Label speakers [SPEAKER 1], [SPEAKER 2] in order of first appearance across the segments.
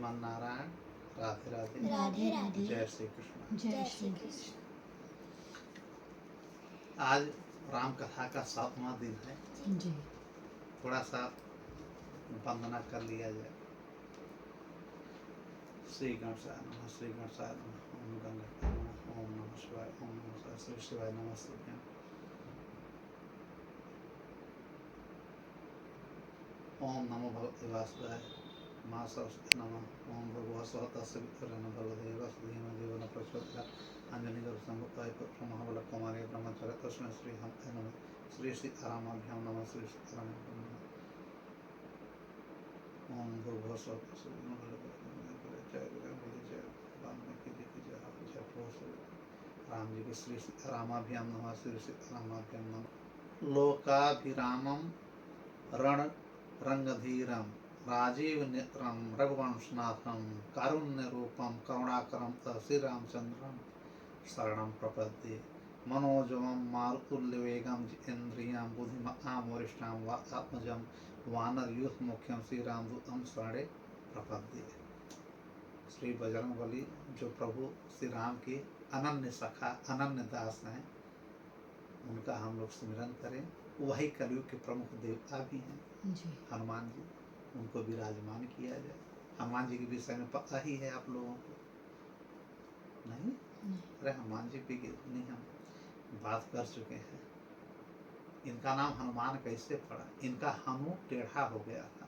[SPEAKER 1] श्रीमान नारायण। राधे राधे।
[SPEAKER 2] राधे राधे।
[SPEAKER 1] जय श्री कृष्ण।
[SPEAKER 2] जय श्री कृष्ण।
[SPEAKER 1] आज राम कथा का 7वां दिन है।
[SPEAKER 2] जी।
[SPEAKER 1] थोड़ा सा वंदना कर लिया जाए। श्री गणेशाय नमः, श्री गणेशाय नमः, ओम गंगाय नमः, ओम नमः शिवाय, ओम नमः शिवाय, श्री शिवाय नमस्तुभ्यं। ओम नमो भगवते वासुदेवाय, मां सरस्वती नमः। ओम भगवः स्वतस्य वितरण भगवते वासुदेव देव न प्रचोदयात्। अंजनी संभुताय पुत्र महाबल कुमारी ब्रह्मचर्य तस्मै श्री हम नमः। श्री सीतारामाभ्यां नमः। श्री सीतारामाभ्यां नमः। ओम भगवः स्वतस्य जय जय वाल्मीकि जी की जय। जय प्रभु राम जी की। श्री सीतारामाभ्यां नमः। श्री सीतारामाभ्यां नमः। लोकाभिरामं रण रंगधीरम राजीव नेत्रम रघुवंशनाथम कारुण्यरूपम करुणाकरम श्री रामचंद्रम शरणं प्रपद्ये। मनोजवं मारुतुल्यवेगं जितेन्द्रियं बुद्धिमतां वरिष्ठां वातात्मजं वानरयूथमुख्यं श्री रामदूतं शरणे प्रपद्ये। श्री बजरंगबली जो प्रभु श्री राम के अनन्य सखा अनन्य दास हैं, उनका हम लोग स्मरण करें। वही कलयुग के प्रमुख देवता भी हैं
[SPEAKER 2] जी।
[SPEAKER 1] हनुमान जी। उनको विराजमान किया जाए। हनुमान जी के विषय में पता ही है आप लोगों को, नहीं? अरे हनुमान जी पे कितनी हम बात कर चुके हैं। इनका नाम हनुमान कैसे पड़ा? इनका हनु टेढ़ा हो गया था।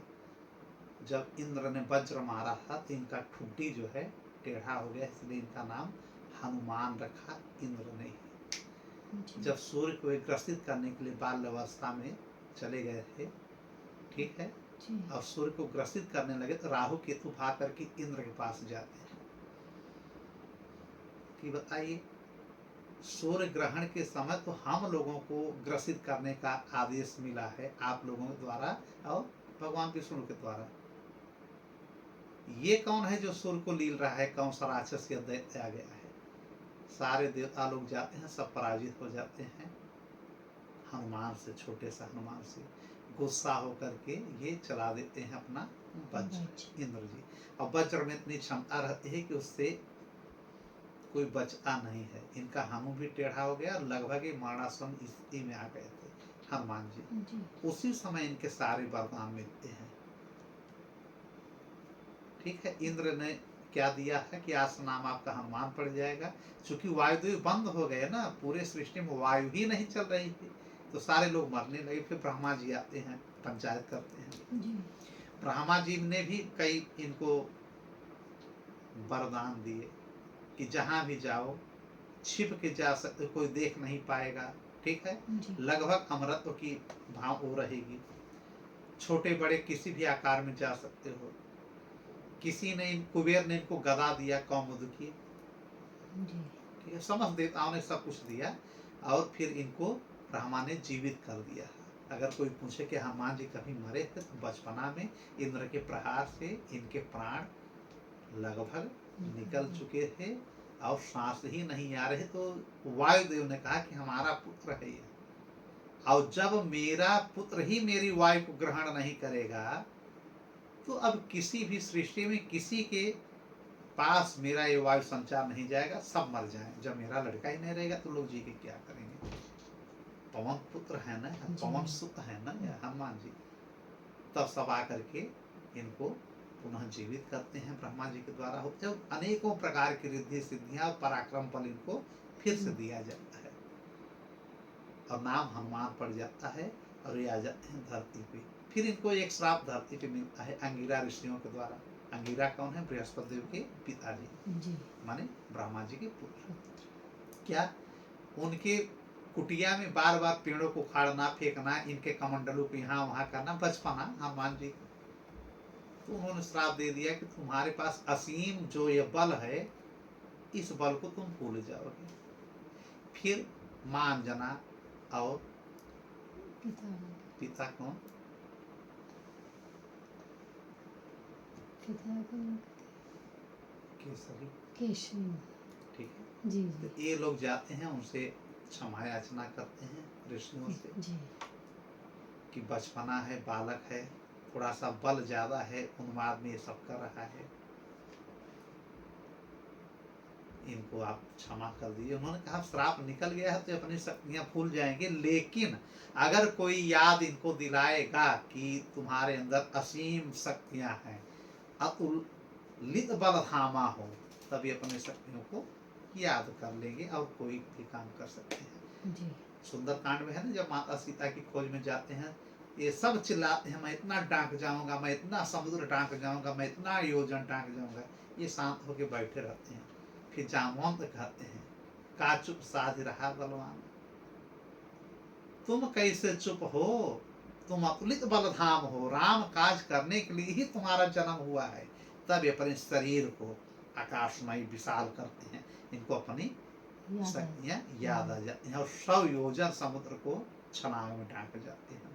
[SPEAKER 1] जब इंद्र ने वज्र मारा था तो इनका ठुड्डी जो है टेढ़ा हो गया, इसलिए इनका नाम हनुमान रखा इंद्र ने। जब सूर्य को ग्रसित करने के लिए बाल्यावस्था में चले गए थे, ठीक है, और सूर्य को ग्रसित करने लगे तो राहु केतु भाग करके इंद्र के पास जाते हैं कि बताइए, सूर्य ग्रहण के समय तो हम लोगों को ग्रसित करने का आदेश मिला है आप लोगों के द्वारा और भगवान विष्णु के द्वारा। ये कौन है जो सूर्य को लील रहा है? कौन सा राक्षस या दैत्य आ गया है? सारे देवता लोग जाते हैं, सब पराजित हो जाते हैं। हनुमान से, छोटे से हनुमान से गुस्सा होकर के ये चला देते हैं अपना वज्र, इंद्र जी। और वज्र में इतनी क्षमता रहती है कि उससे कोई बचता नहीं है। इनका हनु भी टेढ़ा हो गया और लगभग ही मरणासन स्थिति में आ गए थे हनुमान जी। उसी समय इनके सारे वरदान मिलते हैं, ठीक है। इंद्र ने क्या दिया है कि आज नाम आपका हनुमान पड़ जाएगा। चूंकि वायुदेव बंद हो गए ना, पूरे सृष्टि में वायु ही नहीं चल रही थी, तो सारे लोग मरने लगे। फिर ब्रह्मा जी आते हैं, पंचायत करते हैं जी। ब्रह्मा जी ने भी कई इनको वरदान दिए कि जहां भी जाओ छिप के जा सकते, कोई देख नहीं पाएगा, ठीक है। लगभग अमरत्व की भाव हो रहेगी। छोटे बड़े किसी भी आकार में जा सकते हो। किसी ने, कुबेर ने इनको गदा दिया कौमुद की, ठीक है। समस्त देवताओं ने सब कुछ दिया और फिर इनको ब्रह्मा ने जीवित कर दिया। अगर कोई पूछे कि हनुमान जी कभी मरे थे, तो बचपना में इंद्र के प्रहार से इनके प्राण लगभग निकल चुके थे और सांस ही नहीं आ रहे। तो वायुदेव ने कहा कि हमारा पुत्र है ये, और जब मेरा पुत्र ही मेरी वायु को ग्रहण नहीं करेगा, तो अब किसी भी सृष्टि में किसी के पास मेरा ये वायु संचार नहीं जाएगा, सब मर जाए। जब मेरा लड़का ही नहीं रहेगा तो लोग जी के क्या करेंगे? पवन पुत्र है ना, पवन सुत है ना हनुमान जी। तब सब आकर के इनको पुनः जीवित करते हैं ब्रह्मा जी के द्वारा। होते अनेकों प्रकार की रिद्धि सिद्धियां और पराक्रम बल इनको फिर से दिया जाता है और नाम हनुमान पड़ जाता है और ये आ जाते हैं धरती पे। फिर इनको एक श्राप धरती पे मिलता है अंगिरा ऋषियों के द्वारा। अंगिरा कौन है? बृहस्पति देव के पिताजी, माने ब्रह्मा जी के पुत्र। क्या उनके कुटिया में बार बार पेड़ों को उखाड़ना, फेंकना, इनके कमंडलों को यहाँ वहां करना, बचपना हनुमान जी। तो उन्होंने श्राप दे दिया कि तुम्हारे पास असीम जो ये बल है, इस बल को तुम भूल जाओगे। फिर मां अंजना और पिता कौन? केसरी, केशरी, ठीक है जी। तो ये लोग जाते हैं, उनसे क्षमा याचना करते हैं ऋषियों से जी, कि बचपना है, बालक है, थोड़ा सा बल ज्यादा है, उन्माद में ये सब कर रहा है, इनको आप क्षमा कर दीजिए। उन्होंने कहा श्राप निकल गया है तो अपनी शक्तियाँ भूल जाएंगे, लेकिन अगर कोई याद इनको दिलाएगा कि तुम्हारे अंदर असीम शक्तियाँ हैं, अतुलित बल धामा हो, तभी अपनी शक्तियों को याद कर लेंगे और कोई भी काम कर सकते हैं जी। सुंदरकांड में है ना, जब माता सीता की खोज में जाते हैं, ये सब चिल्लाते हैं मैं इतना डांक जाऊंगा, मैं इतना समुद्र डांक जाऊंगा, मैं इतना योजन डांक जाऊंगा। ये शांत होकर बैठे रहते हैं। फिर जामवंत कहते हैं का चुप साध रहा बलवान, तुम कैसे चुप हो, तुम अतुलित बलधाम हो, राम काज करने के लिए ही तुम्हारा जन्म हुआ है। तब ये अपने शरीर को आकाशमय विशाल करते हैं, इनको अपनी शक्तियाँ याद आ जाती हैं और 100 योजन समुद्र को छलांग में ढांक जाते हैं।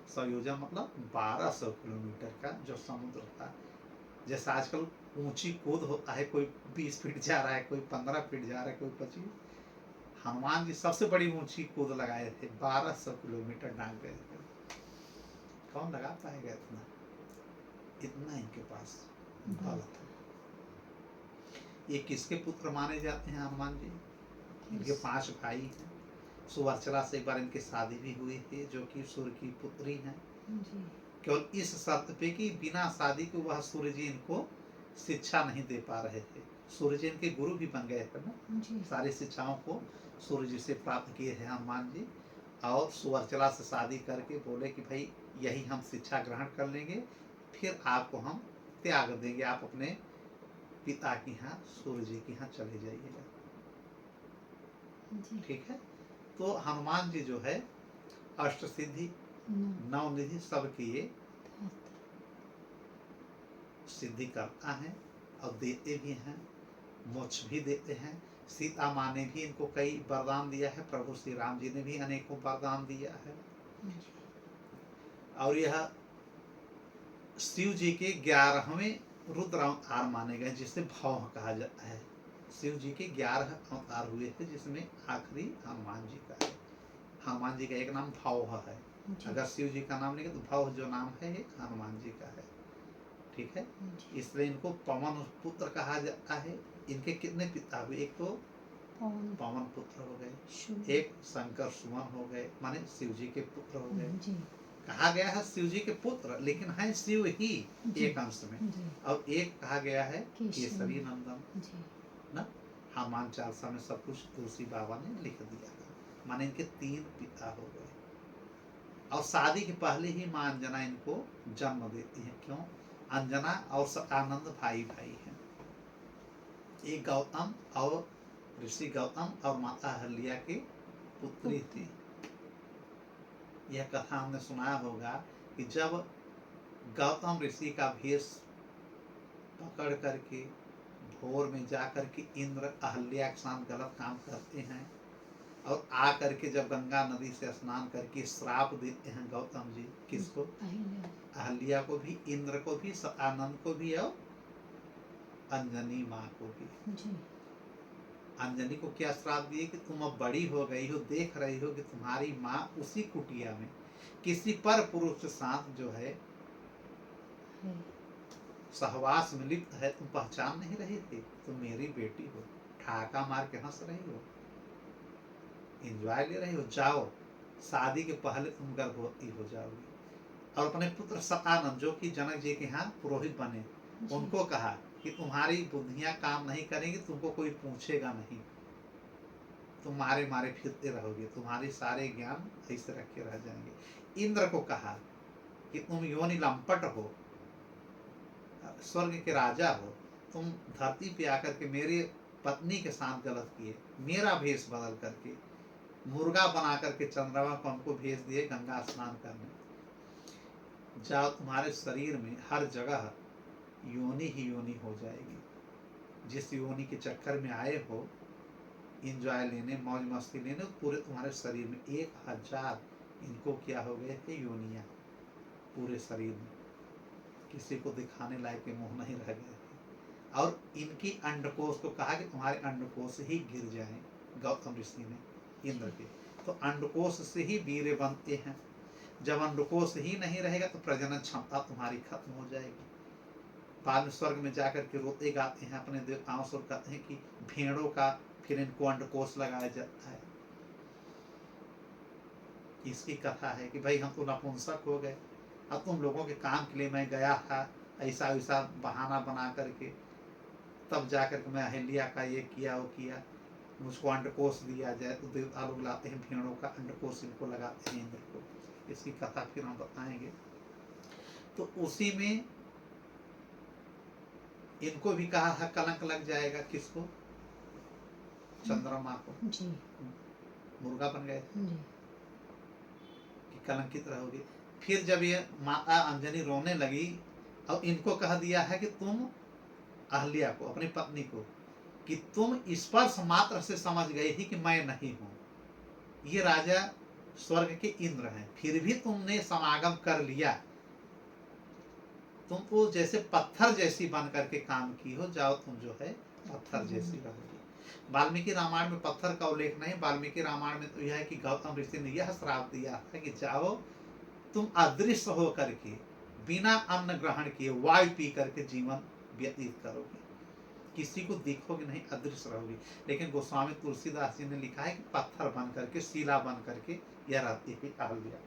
[SPEAKER 1] 100 योजन मतलब 1200 किलोमीटर का जो समुद्र था। जैसे आजकल ऊंची कूद होता है, कोई 20 फीट जा रहा है, कोई 15 फीट जा रहा है, कोई 25। हनुमान जी सबसे बड़ी ऊंची कूद लगाए थे, 1200 किलोमीटर डांग गए थे। कौन लगा पाएगा इतना, इतना इनके पास बल था। ये किसके पुत्र माने जाते हैं हनुमान जी? इनके 5 भाई हैं। सुवर्चला से एक बार इनकी शादी भी हुई थी, जो कि सूर्य की पुत्री हैं। केवल इस शर्त पे कि बिना शादी के वह सूर्य जी इनको शिक्षा नहीं दे पा रहे थे। सूर्य जी इनके गुरु भी बन गए थे ना, सारी शिक्षाओं को सूर्य जी से प्राप्त किए हैं हनुमान जी। और सुवर्चला से शादी करके बोले कि भाई यही हम शिक्षा ग्रहण कर लेंगे, फिर आपको हम त्याग देंगे, आप अपने पिता के यहाँ सूर्य जी के यहाँ चले जाइएगा। ठीक है। तो हनुमान जी जो है अष्ट सिद्धि नवनिधि सबकी ये सिद्धि करता है और देते भी हैं, मोक्ष भी देते हैं। सीता माँ ने भी इनको कई वरदान दिया है, प्रभु श्री राम जी ने भी अनेकों वरदान दिया है। और यह शिव जी के 11वें रुद्र अवतार माने गए, जिसे भव कहा जाता है। शिव जी के 11 अवतार हुए थे, जिसमें आखिरी हनुमान जी का है। हनुमान जी का एक नाम भव है। अगर शिव जी का नाम नहीं है तो भव जो नाम है ये हनुमान जी का है। ठीक है। इसलिए इनको पवन पुत्र कहा जाता है। इनके कितने पिता हुए? एक तो पवन पुत्र हो गए, एक शंकर सुमन हो गए, माने शिव जी के पुत्र हो गए। कहा गया है शिव जी के पुत्र, लेकिन है शिव ही एक अंश में। और एक कहा गया है केसरी नंदन ना। हनुमान चालीसा में सब कुछ तुलसी बाबा ने लिख दिया था। माने इनके 3 पिता हो गए। और शादी के पहले ही माँ अंजना इनको जन्म देती है। क्यों? अंजना और सतानंद भाई भाई हैं। एक गौतम और ऋषि गौतम और माता अहल्या की पुत्री थी। यह कथा हमने सुना होगा कि जब गौतम ऋषि का भेष पकड़ करके भोर में जाकर के इंद्र अहल्या के साथ गलत काम करते हैं और आ करके जब गंगा नदी से स्नान करके श्राप देते हैं गौतम जी, किसको? अहल्या को भी, इंद्र को भी, सतानंद को भी और अंजनी माँ को भी। अंजनी को क्या श्राप दिए कि तुम अब बड़ी हो गई हो, देख रही हो कि तुम्हारी माँ उसी कुटिया में किसी पर पुरुष के साथ जो है सहवास में लिप्त है, तुम पहचान नहीं रही थी, तुम मेरी बेटी हो, ठाका मार के हंस रही हो, एंजॉय ले रही हो, जाओ शादी के पहले तुम गर्भवती हो जाओगी। और अपने पुत्र सतानंद जो कि जनक जी के यहाँ पुरोहित बने, उनको कहा कि तुम्हारी बुद्धियां काम नहीं करेंगी, तुमको कोई पूछेगा नहीं, तुम मारे मारे फिरते रहोगे, तुम्हारे सारे ज्ञान ऐसे रखे रह जाएंगे। इंद्र को कहा कि तुम योनि लंपट हो, स्वर्ग के राजा हो, तुम धरती पे आकर के मेरे पत्नी के साथ गलत किए, मेरा भेष बदल करके मुर्गा बना करके चंद्रमा को हमको भेज दिए गंगा स्नान करने। जाओ, तुम्हारे शरीर में हर जगह योनि ही योनि हो जाएगी। जिस योनि के चक्कर में आए हो इंजॉय लेने, मौज मस्ती लेने, पूरे तुम्हारे शरीर में 1000 इनको क्या हो गए थे योनियाँ पूरे शरीर में, किसी को दिखाने लायक के मुंह नहीं रह गए थे। और इनकी अंडकोश को कहा कि तुम्हारे अंडकोश ही गिर जाएं, गौतम ऋषि ने इंद्र के। तो अंडकोश से ही वीर्य बनते हैं। जब अंडकोश ही नहीं रहेगा तो प्रजनन क्षमता तुम्हारी खत्म हो जाएगी। बाद में स्वर्ग में जाकर के रोते गाते हैं अपने देवताओं से, कहते हैं कि भेड़ों का फिर इनको अंडकोश लगाया जाता है। इसकी कथा है कि भाई हम तो नपुंसक हो गए, अब तुम लोगों के काम के लिए मैं गया था, ऐसा वैसा बहाना बना करके, तब जाकर के मैं अहिल्या का ये किया वो किया, मुझको अंडकोश दिया जाए। तो देवता लोग लाते हैं भेड़ों का अंडकोश, इनको लगाते हैं इंद्र को। इसकी कथा फिर हम बताएंगे। तो उसी में इनको भी कहा था कलंक लग जाएगा, किसको? चंद्रमा को जी। मुर्गा बन गए कि कलंकित रहोगे। फिर जब ये माता अंजनी रोने लगी और इनको कह दिया है कि तुम अहल्या को, अपनी पत्नी को, कि तुम स्पर्श मात्र से समझ गए ही कि मैं नहीं हूं, ये राजा स्वर्ग के इंद्र हैं, फिर भी तुमने समागम कर लिया, तुम तो जैसे पत्थर जैसी बन करके काम की हो, जाओ तुम जो है पत्थर जैसी रहोगी। वाल्मीकि रामायण में पत्थर का उल्लेख नहीं, वाल्मीकि रामायण में तो यह है कि गौतम ऋषि ने यह श्राप दिया है कि जाओ तुम अदृश्य हो करके, बिना अन्न ग्रहण किए वायु पी करके जीवन व्यतीत करोगे, किसी को दिखोगे नहीं, अदृश्य रहोगे। लेकिन गोस्वामी तुलसीदास जी ने लिखा है कि पत्थर बन करके, शिला बन करके यह रहती है अहल्या।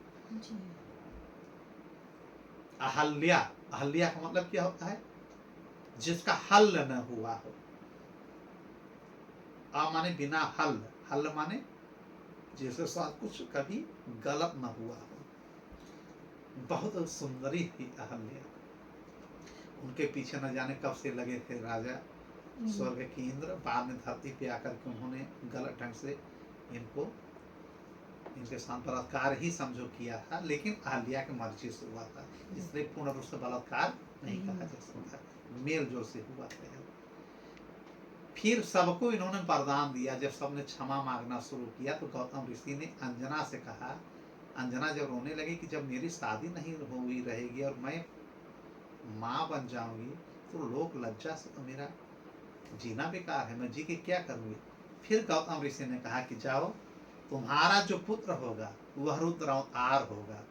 [SPEAKER 1] अहल्या, अहल्या का मतलब क्या होता है? जिसका हल न हुआ हो। माने बिना हल, हल माने जिसके साथ कुछ कभी गलत न हुआ हो। बहुत सुंदरी थी अहल्या। उनके पीछे न जाने कब से लगे थे राजा स्वर्ग के इंद्र। बाद में धरती पे आकर के उन्होंने गलत ढंग से इनके साथ बलात्कार ही समझो किया था, लेकिन अहल्या की मर्जी से हुआ था, इसलिए पूर्ण रूप से बलात्कार नहीं कहा जा सकता, मेल जोल से हुआ था। फिर सबको इन्होंने वरदान दिया। जब सबने क्षमा मांगना शुरू किया तो गौतम ऋषि ने अंजना से कहा, अंजना जब रोने लगी कि जब मेरी शादी नहीं हुई रहेगी और मैं माँ बन जाऊंगी तो लोक लज्जा से तो मेरा जीना बेकार है, मैं जी के क्या करूंगी। फिर गौतम ऋषि ने कहा कि जाओ, तुम्हारा जो पुत्र होगा वह रुद्र अवतार होगा,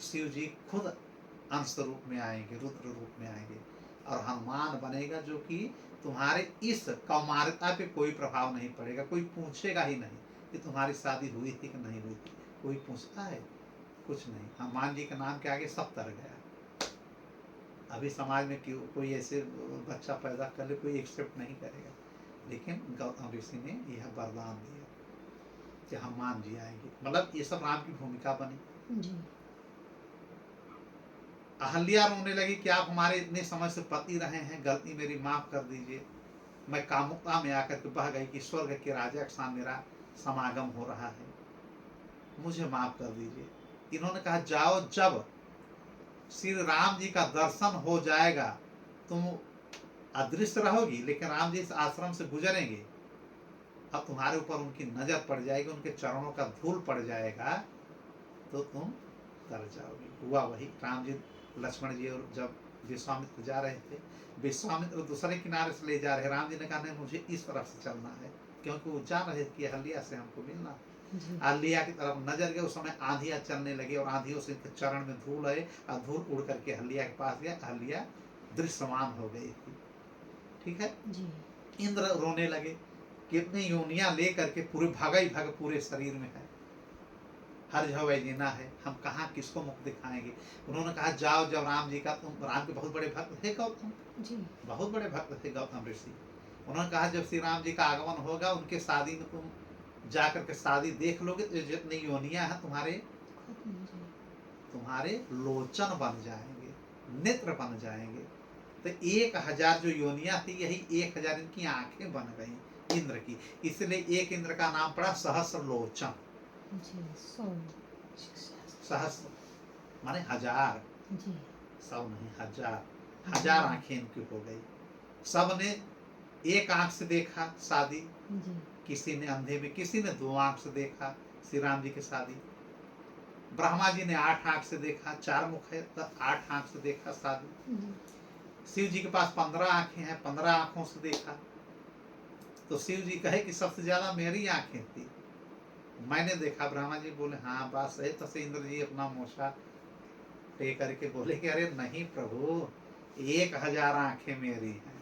[SPEAKER 1] शिव जी खुद अंश रूप में आएंगे, रुद्र रूप में आएंगे, और हनुमान बनेगा, जो कि तुम्हारे इस कौमारता पे कोई प्रभाव नहीं पड़ेगा, कोई पूछेगा ही नहीं कि तुम्हारी शादी हुई थी कि नहीं हुई थी। कोई पूछता है? कुछ नहीं। हनुमान जी के नाम के आगे सब तर गया। अभी समाज में क्यों कोई ऐसे बच्चा पैदा कर ले, कोई एक्सेप्ट नहीं करेगा, लेकिन गौतम ऋषि ने यह वरदान दिया कि हनुमान जी आएंगे। मतलब ये सब राम की भूमिका बनी जी। अहल्या रोने लगी कि आप हमारे इतने समय से पति रहे हैं, गलती मेरी माफ कर दीजिए, मैं कामुकता में आकर के बह गई कि स्वर्ग के राजा के साथ मेरा समागम हो रहा है, मुझे माफ कर दीजिए। इन्होंने कहा जाओ, जब श्री राम जी का दर्शन हो जाएगा तुम अदृश्य रहोगी, लेकिन राम जी इस आश्रम से गुजरेंगे, अब तुम्हारे ऊपर उनकी नजर पड़ जाएगी, उनके चरणों का धूल पड़ जाएगा तो तुम तर जाओगी। हुआ वही। राम जी लक्ष्मण जी और जब विश्वामित्र जा रहे थे, विश्वामित्र दूसरे किनारे से ले जा रहे, राम जी ने कहा नहीं मुझे इस तरफ से चलना है, क्योंकि वो जान रहे कि अहल्या से हमको मिलना। अहल्या की तरफ नजर गए, उस समय आंधियां चलने लगी और आंधियों से इनके चरण में धूल है और धूल उड़ करके अहल्या के पास गया, अहल्या दृश्यमान हो गई थी। ठीक है जी। इंद्र रोने लगे, कितनी योनियां ले करके पूरे भागा ही भाग पूरे शरीर में है, हर जगह जीना है, हम कहाँ किसको मुख दिखाएंगे। उन्होंने कहा जाओ, जब राम जी का, तुम राम के बहुत बड़े भक्त थे गौतम जी, बहुत बड़े भक्त थे गौतम ऋषि। उन्होंने कहा जब श्री राम जी का आगमन होगा, उनके शादी में तुम जाकर के शादी देख लोगे तो जितनी योनियां हैं तुम्हारे लोचन बन जाएंगे, नेत्र बन जाएंगे। तो 1000 जो योनियां थी, यही 1000 इनकी आंखें बन गई इंद्र की, इसलिए एक इंद्र का नाम पड़ा सहस्र लोचन। सहस्र माने 1000 जी, 100 नहीं, 1000 1000 आंखें इनकी हो गई। सब ने एक आंख से देखा शादी जी, किसी ने अंधे में, किसी ने 2 आंख से देखा श्री राम जी की शादी। ब्रह्मा जी ने 8 आंख से देखा, 4 मुख है तो 8 आंख से देखा शादी। शिव जी के पास 15 आंखें हैं, 15 आंखों से देखा। तो शिव जी कहे कि सबसे ज्यादा मेरी आंखें थी, मैंने देखा। ब्रह्मा जी बोले हाँ बात सही। तो इंद्र जी अपना मोछा टे करके बोले कि अरे नहीं प्रभु, 1000 आंखें मेरी हैं,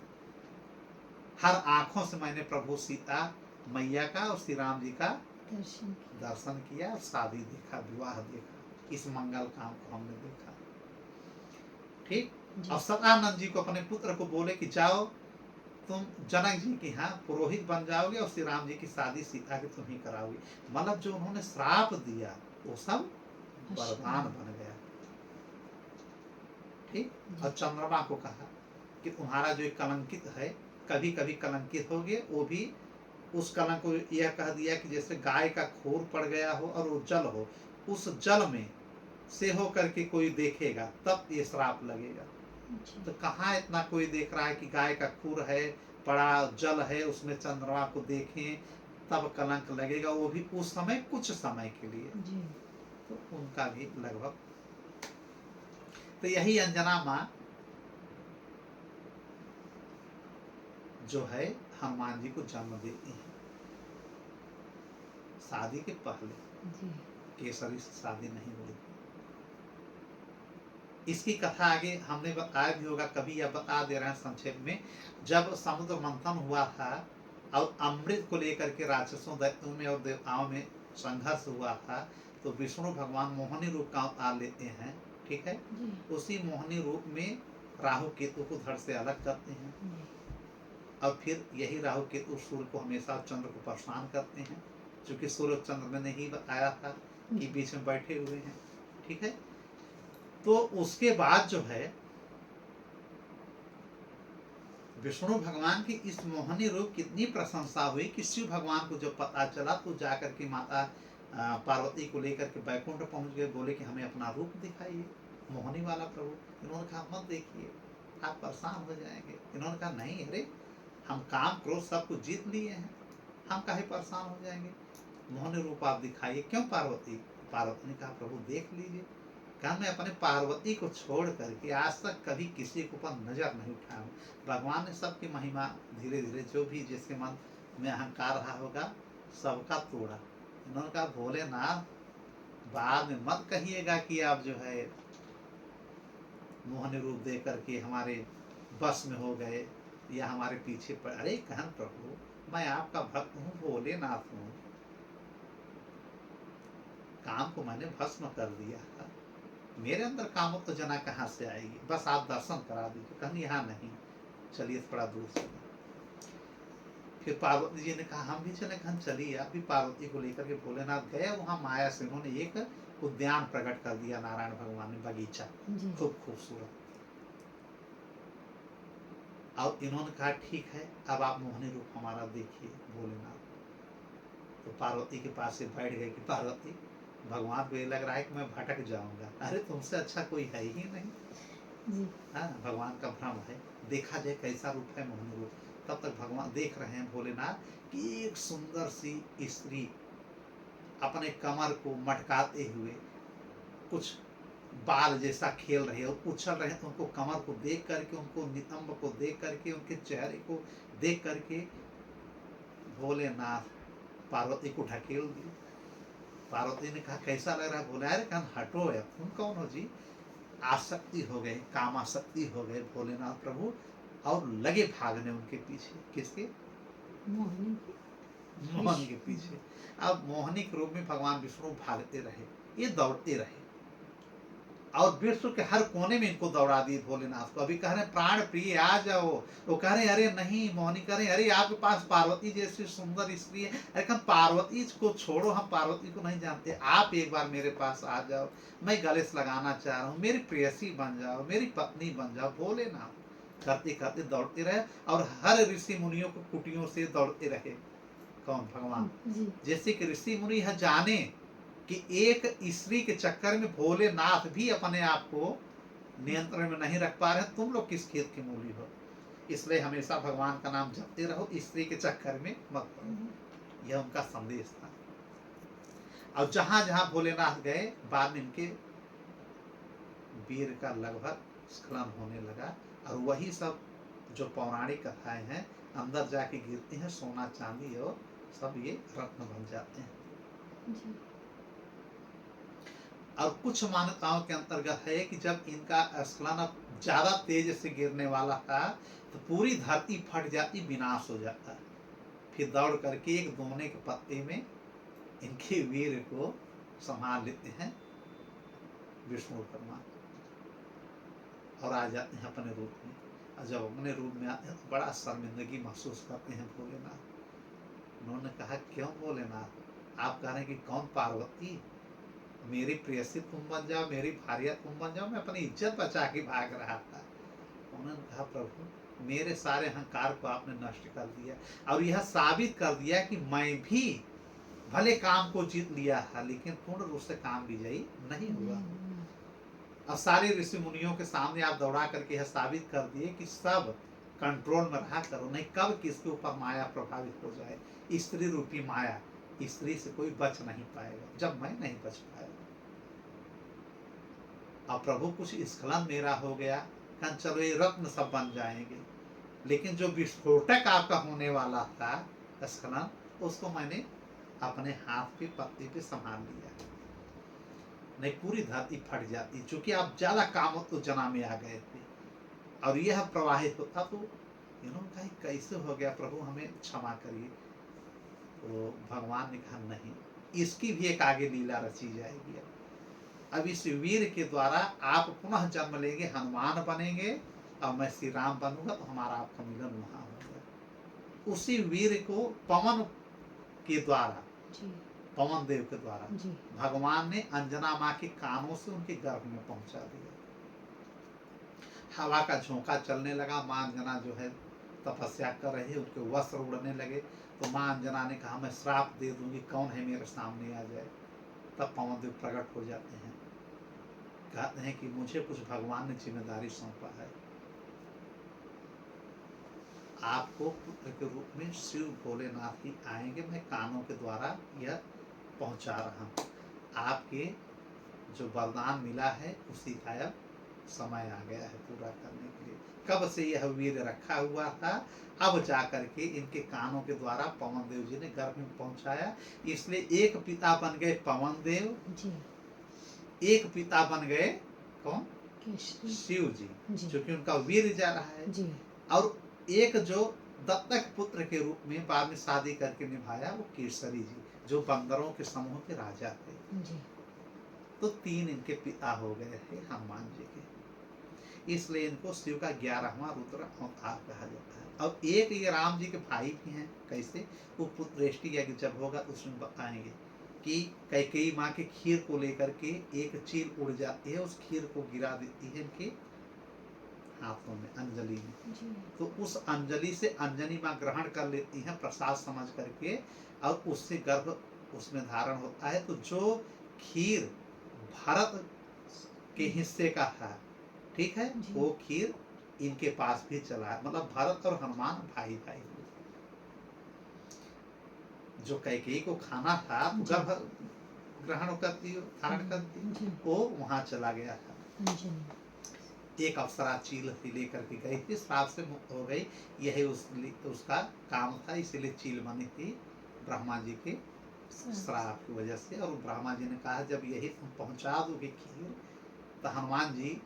[SPEAKER 1] हर आंखों से मैंने प्रभु सीता मैया का और श्री राम जी का दर्शन किया, और शादी देखा, विवाह देखा, इस मंगल काम को हमने देखा। ठीक। अब सदानंद जी को अपने पुत्र को बोले कि जाओ तुम जनक जी के यहाँ पुरोहित बन जाओगे और श्री राम जी की शादी सीता की तुम ही कराओगे। मतलब जो उन्होंने श्राप दिया वो सब वरदान बन गया। ठीक। और चंद्रमा को कहा कि तुम्हारा जो कलंकित है, कभी कभी कलंकित हो गए, वो भी उस कलंक को यह कह दिया कि जैसे गाय का खूर पड़ गया हो और वो जल हो, उस जल में से हो करके कोई देखेगा तब ये श्राप लगेगा। तो कहाँ इतना कोई देख रहा है कि गाय का खूर है, बड़ा जल है, उसमें चंद्रमा को देखें तब कलंक लगेगा, वो भी उस समय कुछ समय के लिए। तो उनका भी लगभग। तो यही अंजना माँ जो है हनुमान जी को जन्म देती है शादी के पहले। केसरी से शादी नहीं हुई। इसकी कथा आगे हमने बताया भी होगा, कभी यह बता दे रहे हैं संक्षेप में। जब समुद्र मंथन हुआ था और अमृत को लेकर के राक्षसों, दैत्यों में और देवताओं में संघर्ष हुआ था, तो विष्णु भगवान मोहिनी रूप का अवतार लेते हैं। ठीक है। उसी मोहिनी रूप में राहु केतु को धड़ से अलग करते हैं, और फिर यही राहु केतु सूर्य को हमेशा चंद्र को परेशान करते हैं, क्योंकि सूर्य चंद्र मैंने ही बताया था कि बीच में बैठे हुए हैं। ठीक है। तो उसके बाद जो है विष्णु भगवान की इस मोहिनी रूप कितनी प्रशंसा हुई कि शिव भगवान को जब पता चला तो जाकर के माता पार्वती को लेकर के बैकुंठ पहुंच गए। बोले कि हमें अपना रूप दिखाइए, मोहिनी वाला प्रभु। इन्होंने कहा मत देखिए, आप परेशान हो जाएंगे। इन्होंने कहा नहीं, अरे हम काम क्रोध सब कुछ जीत लिए हैं, हम काहे परेशान हो जाएंगे, मोहिनी रूप आप दिखाइए। क्यों पार्वती? पार्वती ने कहा प्रभु देख लीजिए। कहा मैं अपने पार्वती को छोड़ करके आज तक कभी किसी के ऊपर नजर नहीं उठाया। भगवान ने सबकी महिमा धीरे धीरे जो भी जिसके मन में अहंकार रहा होगा सबका तोड़ा। इन्होंने कहा भोलेनाथ बाद में मत कहिएगा कि आप जो है मोहन रूप दे करके हमारे बस में हो गए या हमारे पीछे पड़। अरे कहन प्रभु मैं आपका भक्त हूँ, भोलेनाथ हूँ, काम को मैंने भस्म कर दिया, मेरे अंदर कामोत्त जना कहाँ से आएगी, बस आप दर्शन करा दीजिए। कहन यहाँ नहीं, चलिए थोड़ा दूर से। फिर पार्वती जी ने कहा हम भी चले। कहन चलिए। आप भी पार्वती को लेकर के भोलेनाथ गए। वहाँ माया से उन्होंने एक उद्यान प्रकट कर दिया, नारायण भगवान ने बगीचा, खूब खूबसूरत। और इन्होंने कहा ठीक है अब आप मोहिनी रूप हमारा देखिए भोलेनाथ। तो पार्वती के पास से बैठ गए कि पार्वती भगवान को ये लग रहा है कि मैं भटक जाऊंगा। अरे तुमसे अच्छा कोई है ही नहीं। हाँ, भगवान का भ्रम है, देखा जाए कैसा रूप है मोहिनी रूप। तब तक भगवान देख रहे हैं भोलेनाथ कि एक सुंदर सी स्त्री अपने कमर को मटकाते हुए कुछ बाल जैसा खेल रहे हैं और उछल रहे हैं। तो उनको कमर को देख करके, उनको नितंब को देख करके, उनके चेहरे को देख करके भोलेनाथ पार्वती को ढकेल दिए। पार्वती ने कहा कैसा लग रहा है? बोला अरे कहन हटो यार, तुम कौन हो जी? आसक्ति हो गए, कामासक्ति हो गए भोलेनाथ प्रभु, और लगे भागने उनके पीछे। किसके? मोहनी के पीछे। अब मोहनी के रूप में भगवान विष्णु भागते रहे, ये दौड़ते रहे और विश्व के हर कोने में इनको दौड़ा दिए भोलेनाथ को। अभी कह रहे प्राण प्रिय आ जाओ, वो कह रहे अरे नहीं। मोहनी कह रहे अरे आपके पास पार्वती जैसी सुंदर स्त्री है। अरे कहा पार्वती को छोड़ो, हम पार्वती को नहीं जानते, आप एक बार मेरे पास आ जाओ, मैं गले से लगाना चाह रहा हूँ, मेरी प्रेयसी बन जाओ, मेरी पत्नी बन जाओ। भोलेनाथ करते करते दौड़ते रहे और हर ऋषि मुनियों को कुटियों से दौड़ते रहे। कौन? भगवान। जैसे कि ऋषि मुनि यह जाने कि एक स्त्री के चक्कर में भोलेनाथ भी अपने आप को नियंत्रण में नहीं रख पा रहे, तुम लोग किस खेत के मूली हो, इसलिए हमेशा भगवान का नाम जपते रहो, स्त्री के चक्कर में मत पड़ो। यह उनका संदेश था। और जहां जहां भोलेनाथ गए बाद में इनके वीर का लगभग स्खलन होने लगा। और वही सब जो पौराणिक कथाएं हैं अंदर जाके गिरती हैं, सोना चांदी और सब ये रत्न बन जाते हैं। और कुछ मान्यताओं के अंतर्गत है कि जब इनका स्खलन ज्यादा तेज से गिरने वाला था तो पूरी धरती फट जाती, विनाश हो जाता। फिर दौड़ करके एक दोने के पत्ते में इनके वीर को संभाल लेते हैं विष्णुकर्मा और आ जाते हैं अपने रूप में। और जब अपने रूप में आते हैं तो बड़ा शर्मिंदगी महसूस करते हैं भोलेनाथ। उन्होंने कहा, क्यों भोलेनाथ, आप कह रहे हैं कि कौन पार्वती, मेरी प्रेयसी तुम बन जाओ, मेरी भार्या तुम बन जाओ, मैं अपनी इज्जत बचा के भाग रहा था। उन्होंने कहा, प्रभु मेरे सारे अहंकार को आपने नष्ट कर दिया और यह साबित कर दिया कि मैं भी भले काम को जीत लिया है लेकिन पूर्ण रूप से काम विजयी नहीं हुआ। और सारे ऋषि मुनियों के सामने आप दौड़ा करके यह साबित कर दिए कि सब कंट्रोल में रहा करो, नहीं कब किसके ऊपर माया प्रभावित हो जाए। स्त्री रूपी माया, स्त्री से कोई बच नहीं पाएगा जब मैं नहीं बच पाएगा। और प्रभु कुछ स्खलन मेरा हो गया, कहा चलो ये रत्न सब बन जाएंगे, लेकिन जो विस्फोटक आपका होने वाला था स्खलन, उसको मैंने अपने हाथ पे पत्ते पे संभाल लिया, नहीं पूरी धरती फट जाती। चूंकि आप ज्यादा काम तो जना में आ गए थे और यह प्रवाहित होता, तो इन्होंने कहा कैसे हो गया प्रभु, हमें क्षमा करिए। तो भगवान ने कहा नहीं, इसकी भी एक आगे लीला रची जाएगी। अब इस वीर के द्वारा आप पुनः जन्म लेंगे, हनुमान बनेंगे और मैं श्री राम बनूंगा, तो हमारा आपका मिलन वहां होगा। उसी वीर को पवन के द्वारा, पवन देव के द्वारा भगवान ने अंजना माँ के कानों से उनके गर्भ में पहुंचा दिया। हवा का झोंका चलने लगा, माँ अंजना जो है तपस्या कर रही, उनके वस्त्र उड़ने लगे। तो माँ अंजना ने कहा, मैं श्राप दे दूंगी, कौन है मेरे सामने आ जाए। तब पवन देव प्रकट हो जाते हैं, कहते हैं कि मुझे कुछ भगवान ने जिम्मेदारी सौंपा है, आपको पुत्र के रूप में शिव भोलेनाथ ही आएंगे, मैं कानों के द्वारा यह पहुंचा रहा हूँ। आपके जो वरदान मिला है उसी का अब समय आ गया है पूरा करने के लिए। कब से यह वीर रखा हुआ था, अब जाकर के इनके कानों के द्वारा पवन देव जी ने गर्भ में पहुंचाया। इसलिए एक पिता बन गए पवन देव जी, एक पिता बन गए कौन, शिव जी, क्योंकि उनका वीर जा रहा है जी। और एक जो दत्तक पुत्र के रूप में बाद में शादी करके निभाया वो केसरी जी, जो बंदरों के समूह के राजा थे जी। तो तीन इनके पिता हो गए थे हनुमान जी के, इसलिए इनको शिव का 11वां रुद्र अवतार कहा जाता है। और एक ये राम जी के भाई भी हैं, कैसे, वो पुत्रेष्टि यज्ञ जब होगा तो उसमें बताएंगे कि कैकेयी माँ के खीर को लेकर के एक चील उड़ जाती है, उस खीर को गिरा देती है इनके हाथों में, अंजलि में। तो उस अंजलि से अंजनी माँ ग्रहण कर लेती हैं प्रसाद समझ करके, और उससे गर्भ उसमें धारण होता है। तो जो खीर भरत के हिस्से का था, ठीक है, वो खीर इनके पास भी चला है, मतलब भरत और हनुमान भाई भाई। जो कैकेयी को खाना था तो गर्भ ग्रहण करती, धारण करती, वो वहां चला गया था। एक अप्सरा चील लेकर के गई थी, श्राप से मुक्त हो गई, यही उसका काम था, इसीलिए चील बनी थी ब्रह्मा जी के श्राप की वजह से। और ब्रह्मा जी ने कहा जब यही तुम पहुंचा दोगे खीर तो हनुमान जी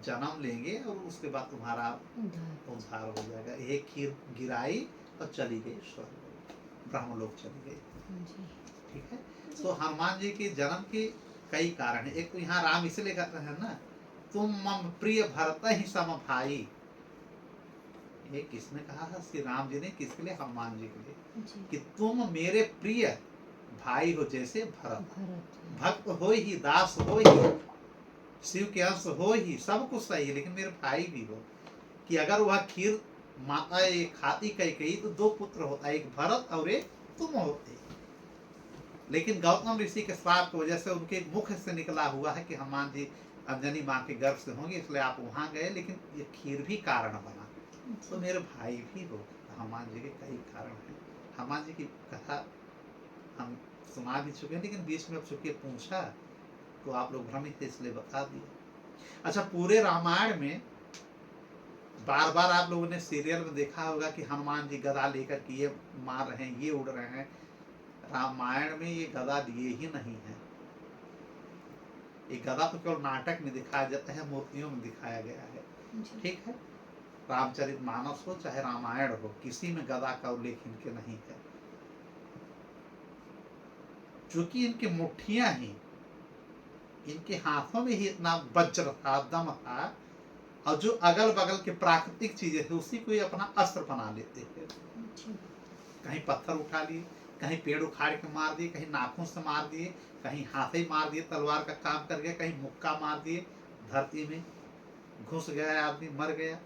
[SPEAKER 1] जन्म लेंगे और उसके बाद तुम्हारा उद्धार हो जाएगा। यह खीर गिराई और चली गई स्वर्ग, ब्रह्मलोक चली गई। ठीक है, तो हनुमान जी के जन्म के कई कारण है। एक तो यहाँ राम इसलिए कहते हैं ना, तुम मम प्रिय भरत ही सम भाई। ये किसने कहा है, श्री राम जी ने, किसके लिए, हनुमान जी के लिए, कि तुम मेरे प्रिय भाई हो जैसे भरत, भक्त हो ही, दास हो ही, शिव के अंश हो ही, सब कुछ सही है, लेकिन मेरे भाई भी हो। कि अगर वह खीर माता एक खाती कैकेयी तो दो पुत्र होता, एक भरत और एक तुम होते। लेकिन गौतम ऋषि के श्राप की वजह से उनके मुख से निकला हुआ है कि हनुमान जी अंजनी माँ के गर्भ से होंगे, इसलिए आप वहां गए, लेकिन ये खीर भी कारण बना, तो मेरे भाई भी हो। हनुमान जी के कई कारण हैं। हनुमान जी की कथा हम सुना भी चुके हैं, लेकिन बीच में अब चुके पूछा तो आप लोग भ्रमित थे, इसलिए बता दिए। अच्छा, पूरे रामायण में बार बार आप लोगों ने सीरियल में देखा होगा कि हनुमान जी गदा लेकर के ये मार रहे हैं, ये उड़ रहे हैं। रामायण में ये गदा लिए ही नहीं है। ये गदा तो केवल नाटक में दिखाया जाता है, मूर्तियों में दिखाया गया है। ठीक है। रामचरितमानस हो चाहे रामायण हो, किसी में गदा का उल्लेख इनके नहीं है। चूंकि इनकी मुट्ठियां ही, इनके हाथों में ही इतना वज्र था, दम था, और जो अगल बगल के प्राकृतिक चीजें थी उसी को ही अपना अस्त्र बना लेते थे। कहीं पत्थर उठा लिए, कहीं पेड़ उखाड़ के मार दिए, कहीं नाखून से मार दिए, कहीं हाथे मार दिए, तलवार का काम कर गए, कहीं मुक्का मार दिए, धरती में घुस गया आदमी, मर गया।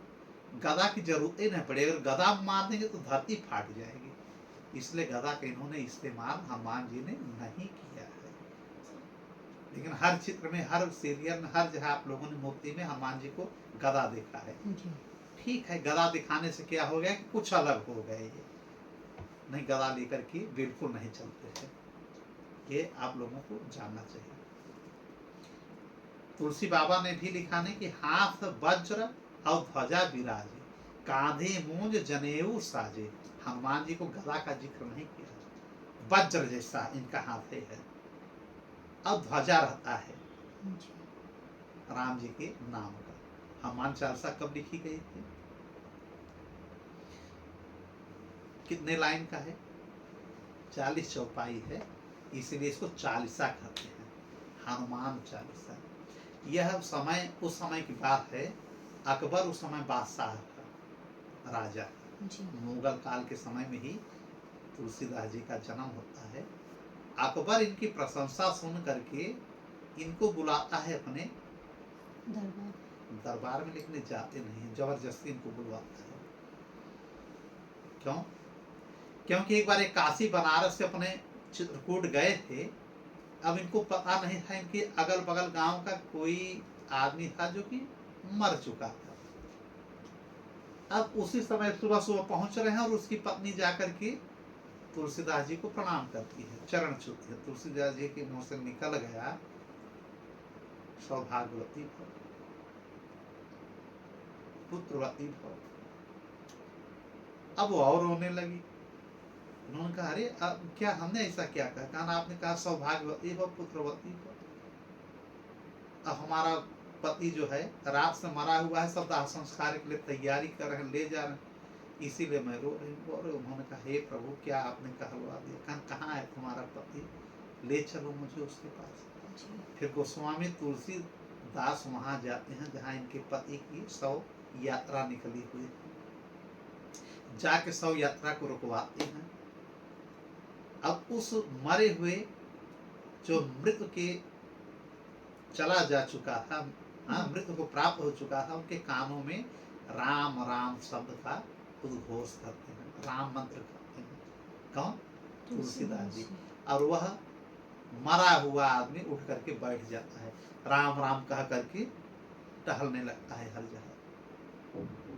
[SPEAKER 1] गदा की जरूरत ही नहीं पड़ी। अगर गदा मार देंगे तो धरती फाट जाएगी, इसलिए गदा का इन्होंने इस्तेमाल हनुमान जी ने नहीं किया है। लेकिन हर चित्र में, हर सीरियल में, हर जगह आप लोगों ने मूर्ति में हनुमान जी को गदा देखा है। ठीक है, गदा दिखाने से क्या हो गया कि कुछ अलग हो गए। ये नहीं, गदा लेकर के बिल्कुल नहीं चलते थे, ये आप लोगों को जानना चाहिए। तुलसी बाबा ने भी लिखा नहीं कि हाथ वज्र और ध्वजा विराजे, कांधे मूंज जनेऊ साजे। हनुमान जी को गदा का जिक्र नहीं किया। वज्र जैसा इनका हाथ है और ध्वजा रहता है राम जी के नाम का। हनुमान चालीसा कब लिखी गई थी? कितने लाइन का है? 40 चौपाई है, इसलिए इसको चालीसा कहते हैं, हनुमान चालीसा। यह समय उस समय की बात है, अकबर उस समय बादशाह था, राजा। मुगल काल के समय में ही तुलसीदास जी का जन्म होता है। अकबर इनकी प्रशंसा सुन करके इनको बुलाता है अपने दरबार में, लेकिन जाते नहीं, जबरदस्ती इनको बुलवाता है। क्यों? क्योंकि एक बार एक काशी बनारस से अपने चित्रकूट गए थे। अब इनको पता नहीं था इनके अगल बगल गांव का कोई आदमी था जो कि मर चुका था। अब उसी समय सुबह सुबह पहुंच रहे हैं और उसकी पत्नी जाकर के तुलसीदास जी को प्रणाम करती है, चरण छूती है। तुलसीदास जी के मुंह से निकल गया, सौभाग्यवती भव, पुत्रवती भव। अब वो और रोने लगी। उन्होंने कहा, अरे क्या हमने ऐसा क्या कहा? कहा आपने कहा सौभाग्यवती हो, पुत्रवती हो। अब हमारा पति जो है रात से मरा हुआ है, सब दाह संस्कार के लिए तैयारी कर रहे हैं, ले जा रहे हैं, इसीलिए मैं रो रही हूँ। और उन्होंने कहा, हे प्रभु क्या आपने कहलवा दिया? कहा कहाँ है तुम्हारा पति, ले चलो मुझे उसके पास। फिर गोस्वामी तुलसीदास वहां जाते हैं जहाँ इनके पति की शव यात्रा निकली हुई है, जाके शव यात्रा को रुकवाते हैं। अब उस मरे हुए जो मृत के चला जा चुका था, मृत को प्राप्त हो चुका था, उनके कानों में राम राम शब्द का उद्घोष करते हैं, राम मंत्र करते हैं। कौन? तुलसीदास जी। और वह मरा हुआ आदमी उठ करके बैठ जाता है, राम राम कह करके टहलने लगता है हर जगह।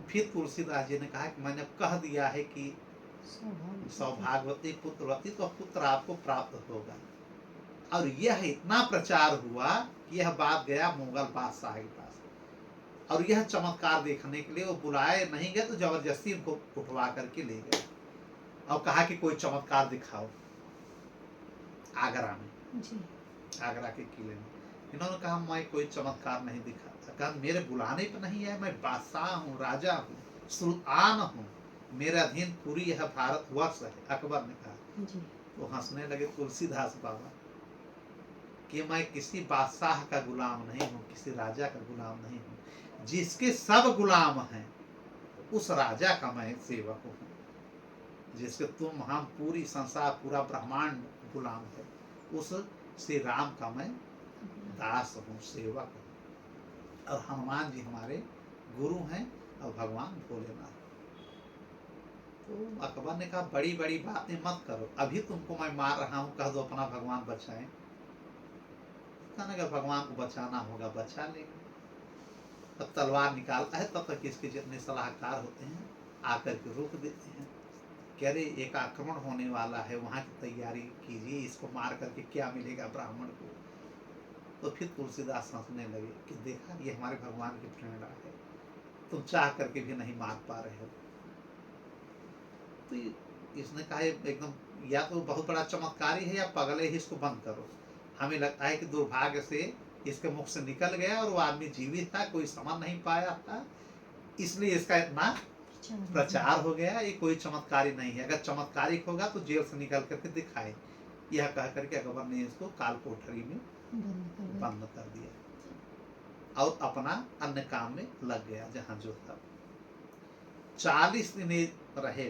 [SPEAKER 1] फिर तुलसीदास जी ने कहा कि मैंने कह दिया है कि सौभाग्यवती पुत्रवती, तो पुत्र आपको प्राप्त होगा। और यह इतना प्रचार हुआ कि यह बात गया मुगल बादशाह के पास, और यह चमत्कार देखने के लिए वो बुलाए नहीं गए, तो जबरदस्ती उनको उठवा करके ले गए और कहा कि कोई चमत्कार दिखाओ। आगरा में जी। आगरा के किले में इन्होंने कहा मैं कोई चमत्कार नहीं दिखाता। कहा मेरे बुलाने पर नहीं है, मैं बादशाह हूँ, राजा हूँ, सुल्तान हूँ, मेरे अधीन पूरी यह भारतवर्ष है, अकबर ने कहा जी। तो हंसने लगे तुलसीदास बाबा कि मैं किसी बादशाह का गुलाम नहीं हूँ, किसी राजा का गुलाम नहीं हूँ, जिसके सब गुलाम हैं उस राजा का मैं सेवक हूँ, जिसके तुम हम पूरी संसार पूरा ब्रह्मांड गुलाम है, उस श्री राम का मैं दास हूँ, सेवक हूँ। और हनुमान जी हमारे गुरु हैं और भगवान भोलेनाथ। तो अकबर ने कहा बड़ी बड़ी बातें मत करो, अभी तुमको मैं मार रहा हूँ, कह दो अपना भगवान बचाए। अगर भगवान को बचाना होगा बचा लेगा। तब तलवार निकालता है, तब तक इसके जितने सलाहकार होते हैं आकर के रोक देते हैं, कह रहे एक आक्रमण होने वाला है, वहां की तैयारी कीजिए, इसको मार करके क्या मिलेगा ब्राह्मण को। तो फिर तुलसीदास हंसने लगे कि देखा ये हमारे भगवान की प्रेरणा है, तुम चाह करके भी नहीं मार पा रहे हो। तो इसने कहा एकदम या तो बहुत बड़ा चमत्कारी है या पगले ही, इसको बंद करो। हमें लगता है कि दुर्भाग्य से इसके मुख से निकल गया और वो आदमी जीवित था, कोई समझ नहीं पाया था इसलिए इसका इतना प्रचार हो गया। ये कोई चमत्कारी नहीं है, अगर चमत्कारिक होगा तो जेल से निकल करके दिखाए। यह कह करके अकबर ने इसको काल कोठरी में बंद कर दिया और अपना अन्य काम में लग गया जहां जो था। 40 दिन रहे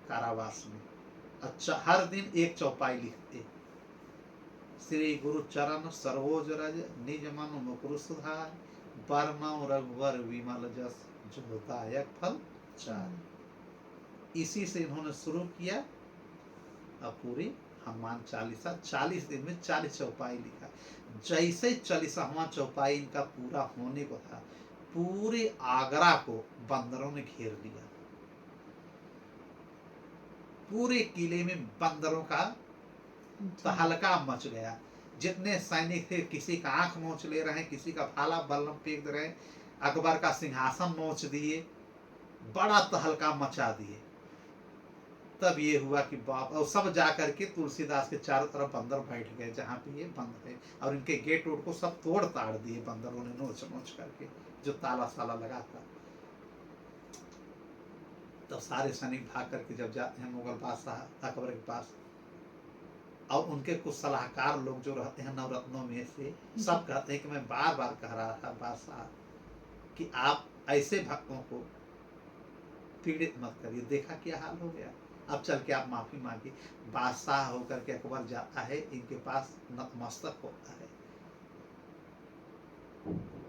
[SPEAKER 1] कारावास में। अच्छा, हर दिन एक चौपाई लिखते, श्री गुरु चरण सरोज रज निज मन मुकुर सुधार, बरनौ रघुवर विमल जस जो दायक फल चार। इसी से इन्होंने शुरू किया। अब पूरी हनुमान चालीसा 40 दिन में 40 चौपाई लिखा। जैसे 40वां चौपाई इनका पूरा होने को था, पूरे आगरा को बंदरों ने घेर लिया। पूरे किले में बंदरों का तहलका मच गया। जितने सैनिक थे, किसी का आंख नोच ले रहे हैं, किसी का भाला बल्लम फेंक दे रहे हैं, अकबर का सिंहासन नोच दिए, बड़ा तहलका मचा दिए। तब ये हुआ कि बाप, और सब जाकर के तुलसीदास के चारों तरफ बंदर बैठ गए जहाँ पे ये बंद है, और इनके गेट उट को सब तोड़ ताड़ दिए बंदरों ने नोच नोच करके, जो ताला साला लगा था। तो सारे सैनिक भाग करके जब जाते हैं मुगल बादशाह अकबर के पास, और उनके कुछ सलाहकार लोग जो रहते हैं नवरत्नों में से, सब कहते हैं कि मैं बार बार कह रहा था बादशाह कि आप ऐसे भक्तों को पीड़ित मत करिए, देखा क्या हाल हो गया, अब चल के आप माफी मांगिए। बादशाह होकर के अकबर जाता है, इनके पास नतमस्तक होता है,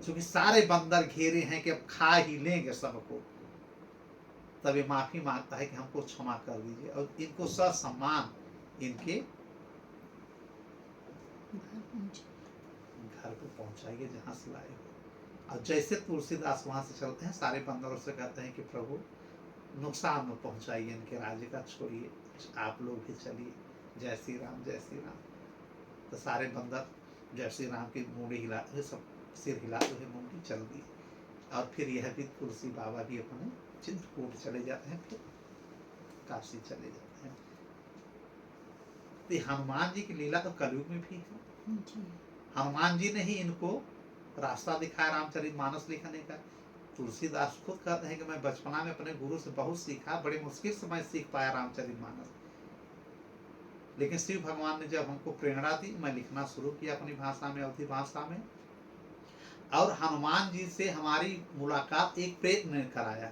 [SPEAKER 1] क्योंकि सारे बंदर घेरे हैं कि अब खा ही लेंगे सबको। तब ये माफी मांगता है कि हमको क्षमा कर दीजिए, और इनको ससम्मान इनके घर पे पहुंचाइए जहां से लाए हो। और जैसे तुलसीदास वहां से चलते हैं, सारे बंदरों से कहते हैं कि प्रभु नुकसान में पहुंचाइए, इनके राज्य का छोड़िए, आप लोग भी चलिए, जय श्री राम जय श्री राम। तो सारे बंदर जय श्री राम की मुंडी हिलाते हुए, सब सिर हिलाते हुए मुंडी चल दी। और फिर यह भी तुलसी बाबा भी अपने चित्रकूट चले जाते हैं, फिर काशी चले जाते हैं। तो हनुमान जी की लीला तो कलयुग में भी है। हनुमान जी ने ही इनको रास्ता दिखाया रामचरितमानस लिखने का। तुलसीदास खुद कहते हैं कि मैं बचपना में अपने गुरु से बहुत सीखा, बड़े मुश्किल से मैं सीख पाया रामचरितमानस, लेकिन शिव भगवान ने जब हमको प्रेरणा दी, मैं लिखना शुरू किया अपनी भाषा में, अवधी भाषा में। और हनुमान जी से हमारी मुलाकात एक प्रेत ने कराया।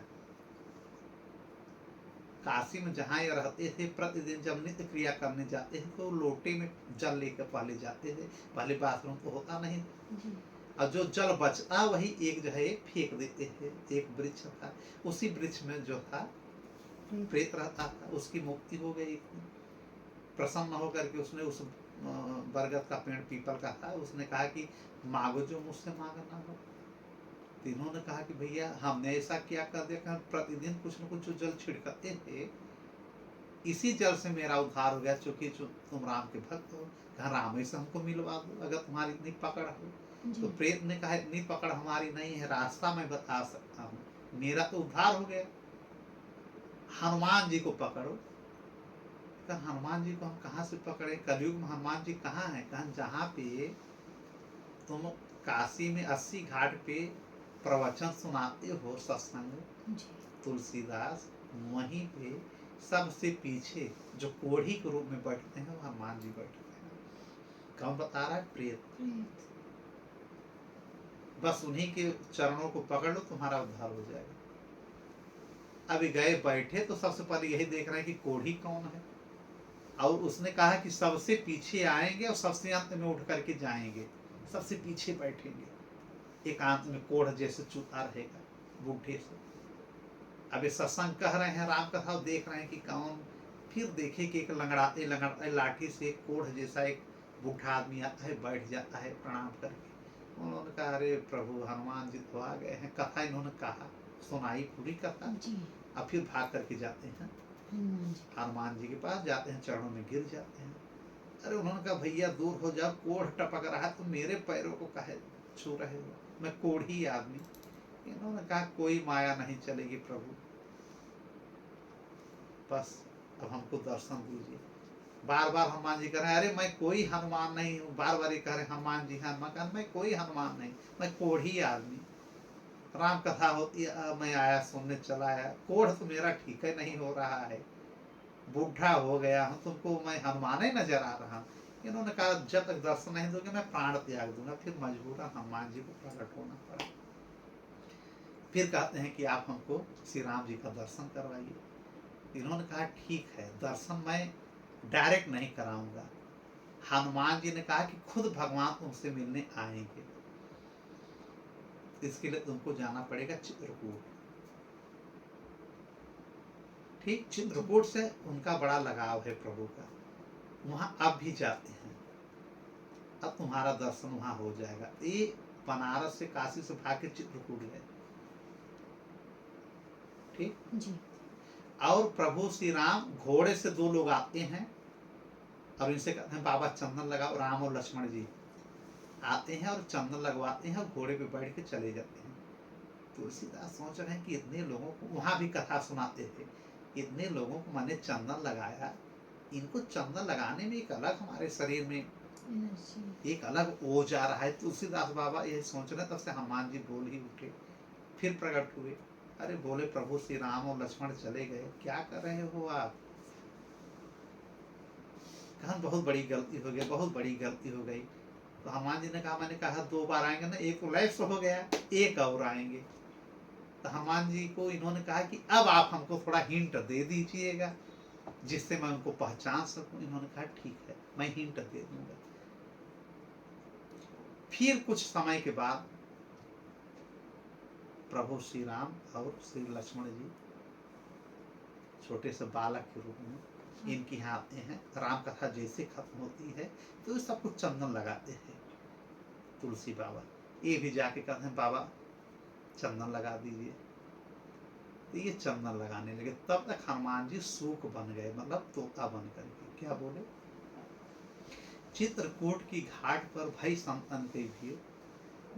[SPEAKER 1] काशी में जहाँ ये रहते थे, प्रतिदिन जब नित्य क्रिया करने जाते थे तो लोटे में जल लेकर पहले जाते थे, पहले बाथरूम तो होता नहीं, और जो जल बचता वही एक जो है फेंक देते थे। एक वृक्ष था, उसी वृक्ष में जो था प्रेत रहता था, उसकी मुक्ति हो गई। प्रसन्न होकर के उसने उस बरगद का पेड़ पीपल का था, उसने कहा कि मांगो जो मुझसे मांगना हो। तीनों ने कहा कि भैया हमने ऐसा क्या कर दिया कि प्रतिदिन कुछ न कुछ जो जल छिड़कते थे, इसी जल से मेरा उद्धार हो गया, चूंकि तुम राम के भक्त हो, कहा राम से हमको मिलवा दो अगर तुम्हारी इतनी पकड़ हो। तो प्रेत ने कहा इतनी पकड़ हमारी नहीं है, रास्ता मैं बता सकता हूँ, मेरा तो उद्धार हो गया, हनुमान जी को पकड़ो। कहा हनुमान जी को हम कहाँ से पकड़े, कलयुग में हनुमान जी कहाँ है। कहा जहाँ पे तुम काशी में 80 घाट पे प्रवचन सुनाते हो सत्संग तुलसीदास, वहीं पे सबसे पीछे जो कोढ़ी के रूप में बैठते हैं वो हनुमान जी बैठते हैं। कौन बता रहा है? प्रेत। बस उन्हीं के चरणों को पकड़ लो, तुम्हारा उद्धार हो जाएगा। अभी गए बैठे तो सबसे पहले यही देख रहे हैं कि कोढ़ी कौन है, और उसने कहा कि सबसे पीछे आएंगे और सबसे अंत में उठ करके जाएंगे, सबसे पीछे बैठेंगे, एकांत में कोढ़ जैसे चूता रहेगा बूढ़े से। अबे सत्संग कह रहे हैं राम कथा, देख रहे हैं कि कौन। फिर देखे कि एक लंगड़ाते लंगड़ाते लाठी से कोढ़ जैसा एक बूढ़ा आदमी आता है, बैठ जाता है प्रणाम करके। उन्होंने कहा अरे प्रभु हनुमान जी तो आ गए हैं। कथा इन्होंने कहा, सुनाई पूरी कथा, अब फिर भाग करके जाते हैं हनुमान जी के पास, जाते हैं चरणों में गिर जाते हैं। अरे उन्होंने कहा भैया दूर हो जाओ, कोढ़ टपक रहा है, तो मेरे पैरों को काहे छू रहे हो, मैं कोढ़ी आदमी। इन्होंने कहा कोई माया नहीं चलेगी प्रभु, बस अब हमको दर्शन दीजिए। बार बार हनुमान जी कह रहे हैं अरे मैं कोई हनुमान नहीं हूँ, बार बार ये कह रहे हनुमान जी हनुमान, कहा मैं कोई हनुमान नहीं, मैं कोढ़ी आदमी। राम कथा होती है, मैं आया सुनने चला आया, कोढ़ तो मेरा ठीक है नहीं हो रहा है, बूढ़ा हो गया हूँ, तुमको मैं हनुमान ही नजर आ रहा हूँ। इन्होंने कहा जब तक दर्शन नहीं दोगे मैं प्राण त्याग दूंगा। फिर मजबूरन हनुमान जी को प्रकट होना पड़ा। फिर कहते हैं कि आप हमको श्री राम जी का दर्शन करवाइए। इन्होंने कहा ठीक है, दर्शन मैं डायरेक्ट नहीं कराऊंगा। हनुमान जी ने कहा कि खुद भगवान तुमसे मिलने आएंगे, इसके लिए तुमको जाना पड़ेगा चित्रकूट। ठीक, चित्रकूट से उनका बड़ा लगाव है प्रभु का, वहां अब भी जाते हैं। अब तुम्हारा दर्शन वहां हो जाएगा। ये बनारस से काशी से भाग के चित्रकूट गए। ठीक
[SPEAKER 2] जी।
[SPEAKER 1] और प्रभु श्री राम घोड़े से दो लोग आते हैं और इनसे कहते हैं बाबा चंदन लगाओ। राम और लक्ष्मण जी आते हैं और चंदन लगवाते हैं और घोड़े पे बैठ के चले जाते हैं। तुलसीदास सोच रहे हैं कि इतने लोगों को, वहां भी कथा सुनाते थे, इतने लोगों को मैंने चंदन लगाया, इनको चंदन लगाने में एक अलग हमारे शरीर में एक अलग ओज आ रहा है। तुलसीदास बाबा यही सोच रहे, तब से हनुमान जी बोल ही उठे, फिर प्रकट हुए। अरे बोले प्रभु श्री राम और लक्ष्मण चले गए, क्या कर रहे हो आप? कहा बहुत बड़ी गलती हो गई, बहुत बड़ी गलती हो गई। तो हनुमान जी ने कहा मैंने कहा 2 बार आएंगे ना, एक लैप्स हो गया, एक और आएंगे। तो हनुमान जी को इन्होंने कहा कि अब आप हमको थोड़ा हिंट दे दीजिएगा जिससे मैं उनको पहचान सकूं। इन्होंने कहा ठीक है, मैं हिंट दे दूंगा। फिर कुछ समय के बाद प्रभु श्री राम और श्री लक्ष्मण जी छोटे से बालक के रूप में इनके यहाँ आते हैं। राम कथा जैसे खत्म होती है तो सब कुछ चंदन लगाते हैं। तुलसी बाबा ये भी जाके कहते हैं बाबा चंदन लगा दीजिए। तो ये चंदन लगाने लगे। तब तक हनुमान जी सूक बन गए, मतलब तोता बन करके। क्या बोले? चित्रकूट की घाट पर भई संतन के भीड़,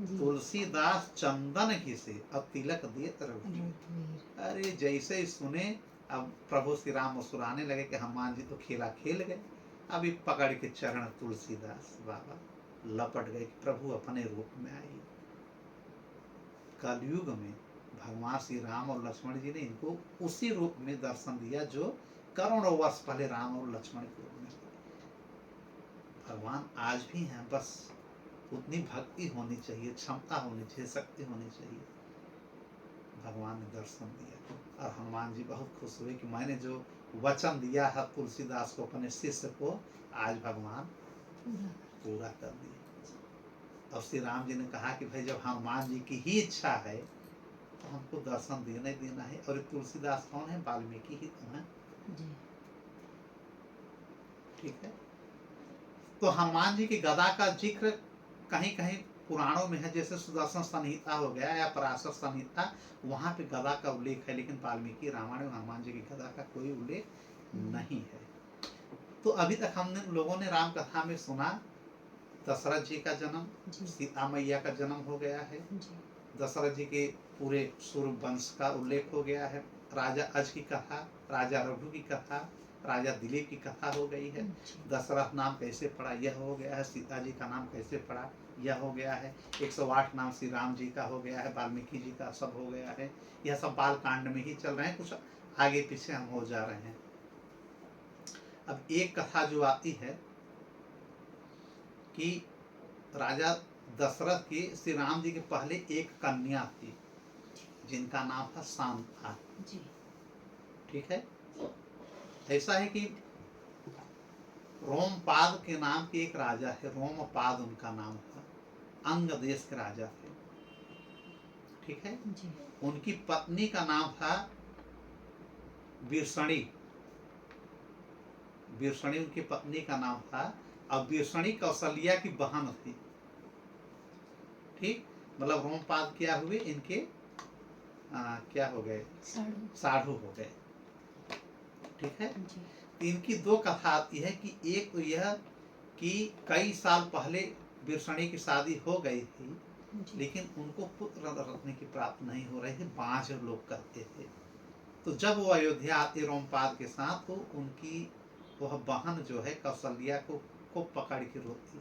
[SPEAKER 1] तुलसीदास चंदन घिसे अब तिलक दिए रघुवीर। अरे जैसे ही सुने, अब प्रभु श्री राम मुस्कुराने लगे कि हनुमान जी तो खेला खेल गए। अभी पकड़ के चरण तुलसीदास बाबा लपट गए कि प्रभु अपने रूप में आइए। कलयुग में भगवान श्री राम और लक्ष्मण जी ने इनको उसी रूप में दर्शन दिया जो करोड़ों वर्ष पहले राम और लक्ष्मण के रूप में। भगवान आज भी हैं, बस उतनी भक्ति होनी चाहिए, क्षमता होनी चाहिए, शक्ति होनी चाहिए। भगवान ने दर्शन दिया और हनुमान जी बहुत खुश हुए कि मैंने जो वचन दिया है तुलसीदास को अपने शिष्य को, आज भगवान पूरा कर दिया। और श्री राम जी ने कहा कि भाई जब हनुमान जी की ही इच्छा है तो हमको दर्शन देना ही देना है। और तुलसीदास कौन है? वाल्मीकि ही तो है। ठीक है। तो हनुमान जी की गदा का जिक्र कहीं कहीं पुराणों में है, जैसे सुदर्शन संहिता हो गया या पराशर संहिता, वहां पे गदा का उल्लेख है, लेकिन वाल्मीकि रामायण में हनुमान जी की गदा का कोई उल्लेख नहीं है। तो अभी तक हमने लोगों ने राम कथा में सुना दशरथ जी का जन्म, सीता मैया का जन्म हो गया है, दशरथ जी के पूरे सूर्य वंश का उल्लेख हो गया है, राजा अज की कथा, राजा रघु की कथा, राजा दिलीप की कथा हो गई है, दशरथ नाम कैसे पड़ा यह हो गया है, सीता जी का नाम कैसे पड़ा यह हो गया है, 108 नाम श्री राम जी का हो गया है, वाल्मीकि जी का सब हो गया है। यह सब बाल कांड में ही चल रहे हैं, कुछ आगे पीछे हम हो जा रहे हैं। अब एक कथा जो आती है कि राजा दशरथ की श्री राम जी के पहले एक कन्या थी जिनका नाम था शांता। ठीक है। ऐसा है कि रोमपाद के नाम के एक राजा है, रोमपाद उनका नाम था, अंग देश के राजा थे। ठीक है। उनकी पत्नी का नाम था बीरसणी। बीरसणी उनकी पत्नी का नाम था और बीरसणी कौशल्या की बहन थी। ठीक, मतलब रोमपाद क्या हुए इनके क्या हो गए? साधु हो गए। ठीक है। इनकी 2 कथा आती है कि एक तो यह कि कई साल पहले बीरसणी की शादी हो गई थी, लेकिन उनको पुत्र रत्न की प्राप्त नहीं हो रही थी, बांझ लोग कहते थे। तो जब वो अयोध्या आते रोमपाद के साथ, तो उनकी वह बहन जो है कौशल्या को पकड़ के रोती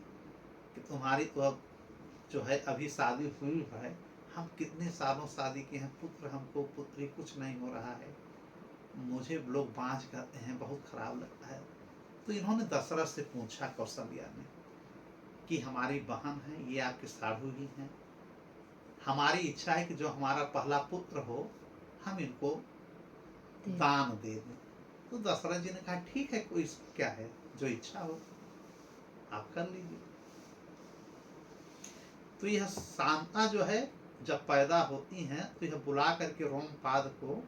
[SPEAKER 1] कि तुम्हारी तो अब जो है अभी शादी हुई है, हम कितने सालों शादी किए हैं, पुत्र हमको पुत्री कुछ नहीं हो रहा है, मुझे लोग बाँझ कहते हैं, बहुत खराब लगता है। तो इन्होंने दशरथ से पूछा कौशल्या ने कि हमारी बहन है, ये आपके साधु ही हैं, हमारी इच्छा है कि जो हमारा पहला पुत्र हो हम इनको दान दे दें। तो दशरथ जी ने कहा ठीक है, कोई क्या है, जो इच्छा हो आप कर लीजिए। तो यह शांता जो है जब पैदा होती हैं तो यह बुला करके रोमपाद को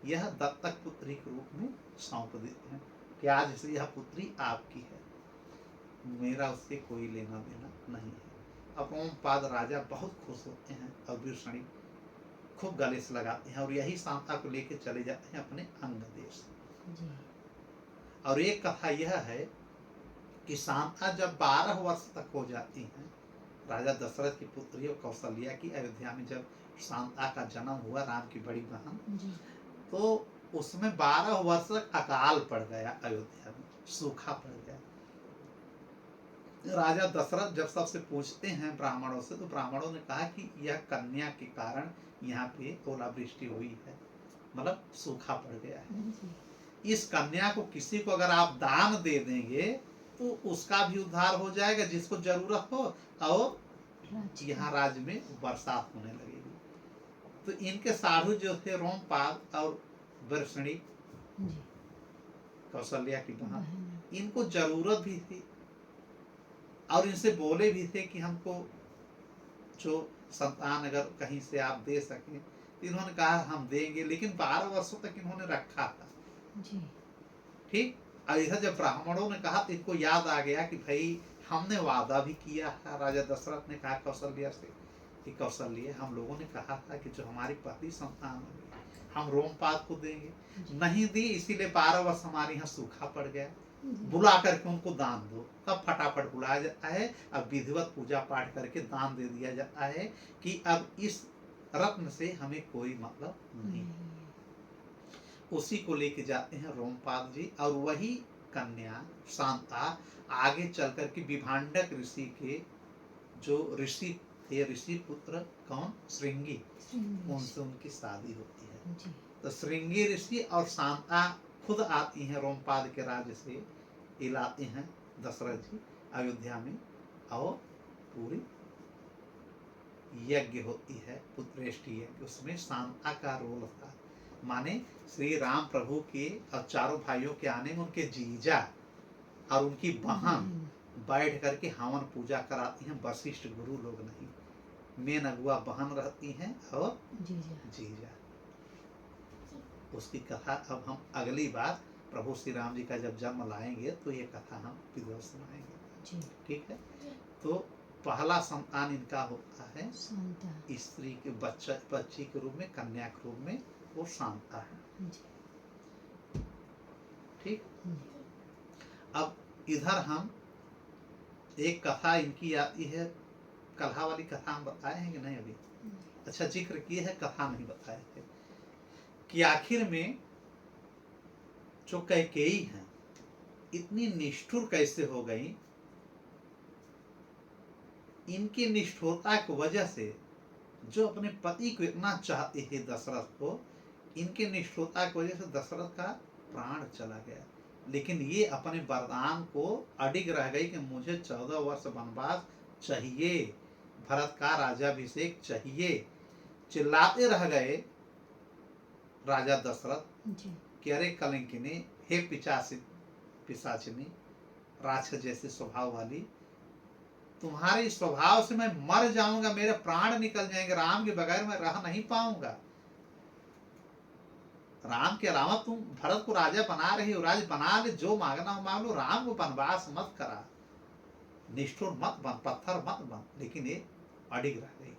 [SPEAKER 1] यह दत्तक पुत्री के रूप में सौंप देते हैं कि आज से यह पुत्री आपकी है, मेरा उससे कोई लेना देना नहीं है। अब रोमपाद राजा बहुत खुश होते हैं और विषणी खूब गले से लगाते हैं और यही शांता को लेके चले जाते हैं अपने अंग देश। और एक कथा यह है कि शांता जब 12 वर्ष तक हो जाती हैं, राजा दशरथ की पुत्री और कौशल्या की अयोध्या में जब शांता का जन्म हुआ, राम की बड़ी बहन, तो उसमें 12 वर्ष तक अकाल पड़ गया, अयोध्या में सूखा पड़ गया। राजा दशरथ जब सबसे पूछते हैं ब्राह्मणों से, तो ब्राह्मणों ने कहा कि यह कन्या के कारण यहाँ पे ओलावृष्टि हुई है, मतलब सूखा पड़ गया है। इस कन्या को किसी को अगर आप दान दे देंगे तो उसका भी उद्धार हो जाएगा जिसको जरूरत हो, और यहाँ राज्य में बरसात होने लगेगी। तो इनके साधु जो थे रोमपाद और वर्षणी, कौशल्या की बहन, इनको जरूरत भी थी और इनसे बोले भी थे कि हमको जो संतान अगर कहीं से आप दे सकें। इन्होंने कहा हम देंगे, लेकिन 12 वर्षों तक इन्होंने रखा था। ठीक। और इधर जब ब्राह्मणों ने कहा तो इनको याद आ गया कि भाई हमने वादा भी किया था। राजा दशरथ ने कहा कौशल्या से कि कौशल्य, हम लोगों ने कहा था कि जो हमारी पहली संतान होगी हम रोमपाद को देंगे, नहीं दी, इसीलिए 12 वर्ष हमारे यहाँ सूखा पड़ गया, बुला करके उनको दान दो। तब फटाफट बुलाया जाता है, अब विधिवत पूजा पाठ करके दान दे दिया जाता है कि अब इस रत्न से हमें कोई मतलब नहीं। उसी को लेके जाते हैं रोमपाद जी, और वही कन्या शांता आगे चल करके विभांडक ऋषि के जो ऋषि थे, ऋषि पुत्र कौन, श्रृंगी, उनसे उनकी शादी होती है। तो श्रृंगी ऋषि और शांता खुद आती हैं रोमपाद के राज्य से, इलाते हैं दशरथ जी अयोध्या में, और पूरी यज्ञ होती है, पुत्रेष्टि यज्ञ। उसमें शांता का रोल था, माने श्री राम प्रभु के और चारों भाइयों के आने में उनके जीजा और उनकी बहन बैठ करके हवन पूजा कराती हैं, वशिष्ठ गुरु लोग नहीं। मेन अगुआ बहन रहती हैं और जीजा। उसकी कथा अब हम अगली बार प्रभु श्री राम जी का जब जन्म लाएंगे तो ये कथा हम विधिवत सुनाएंगे। ठीक है। तो पहला संतान इनका होता है स्त्री के बच्ची के रूप में, कन्या के रूप में, वो शांता है। ठीक। अब इधर हम एक कथा इनकी आती है, कलहा वाली कथा हम बताए हैं कि नहीं अभी? अच्छा, जिक्र किए है, कथा नहीं बताए थे कि आखिर में जो कैकेयी हैं इतनी निष्ठुर कैसे हो गई। इनकी निष्ठुरता की वजह से जो अपने पति को इतना चाहते थे दशरथ को, इनके निष्ठुरता की वजह से दशरथ का प्राण चला गया। लेकिन ये अपने वरदान को अडिग रह गई कि मुझे 14 वर्ष वनवास चाहिए, भरत का राजाभिषेक चाहिए। चिल्लाते रह गए राजा दशरथ कि अरे कलंकिनी, हे पिशाचिनी, राक्षस जैसे स्वभाव वाली, तुम्हारे स्वभाव से मैं मर जाऊंगा, मेरे प्राण निकल जाएंगे, राम के बगैर मैं रह नहीं पाऊंगा। राम के अलावा तुम भरत को राजा बना रही हो, राज बना ले, जो मांगना हो मांग लो, राम को वनवास मत करा, निष्ठुर मत बन, पत्थर मत बन। लेकिन ये अडिग रह गई।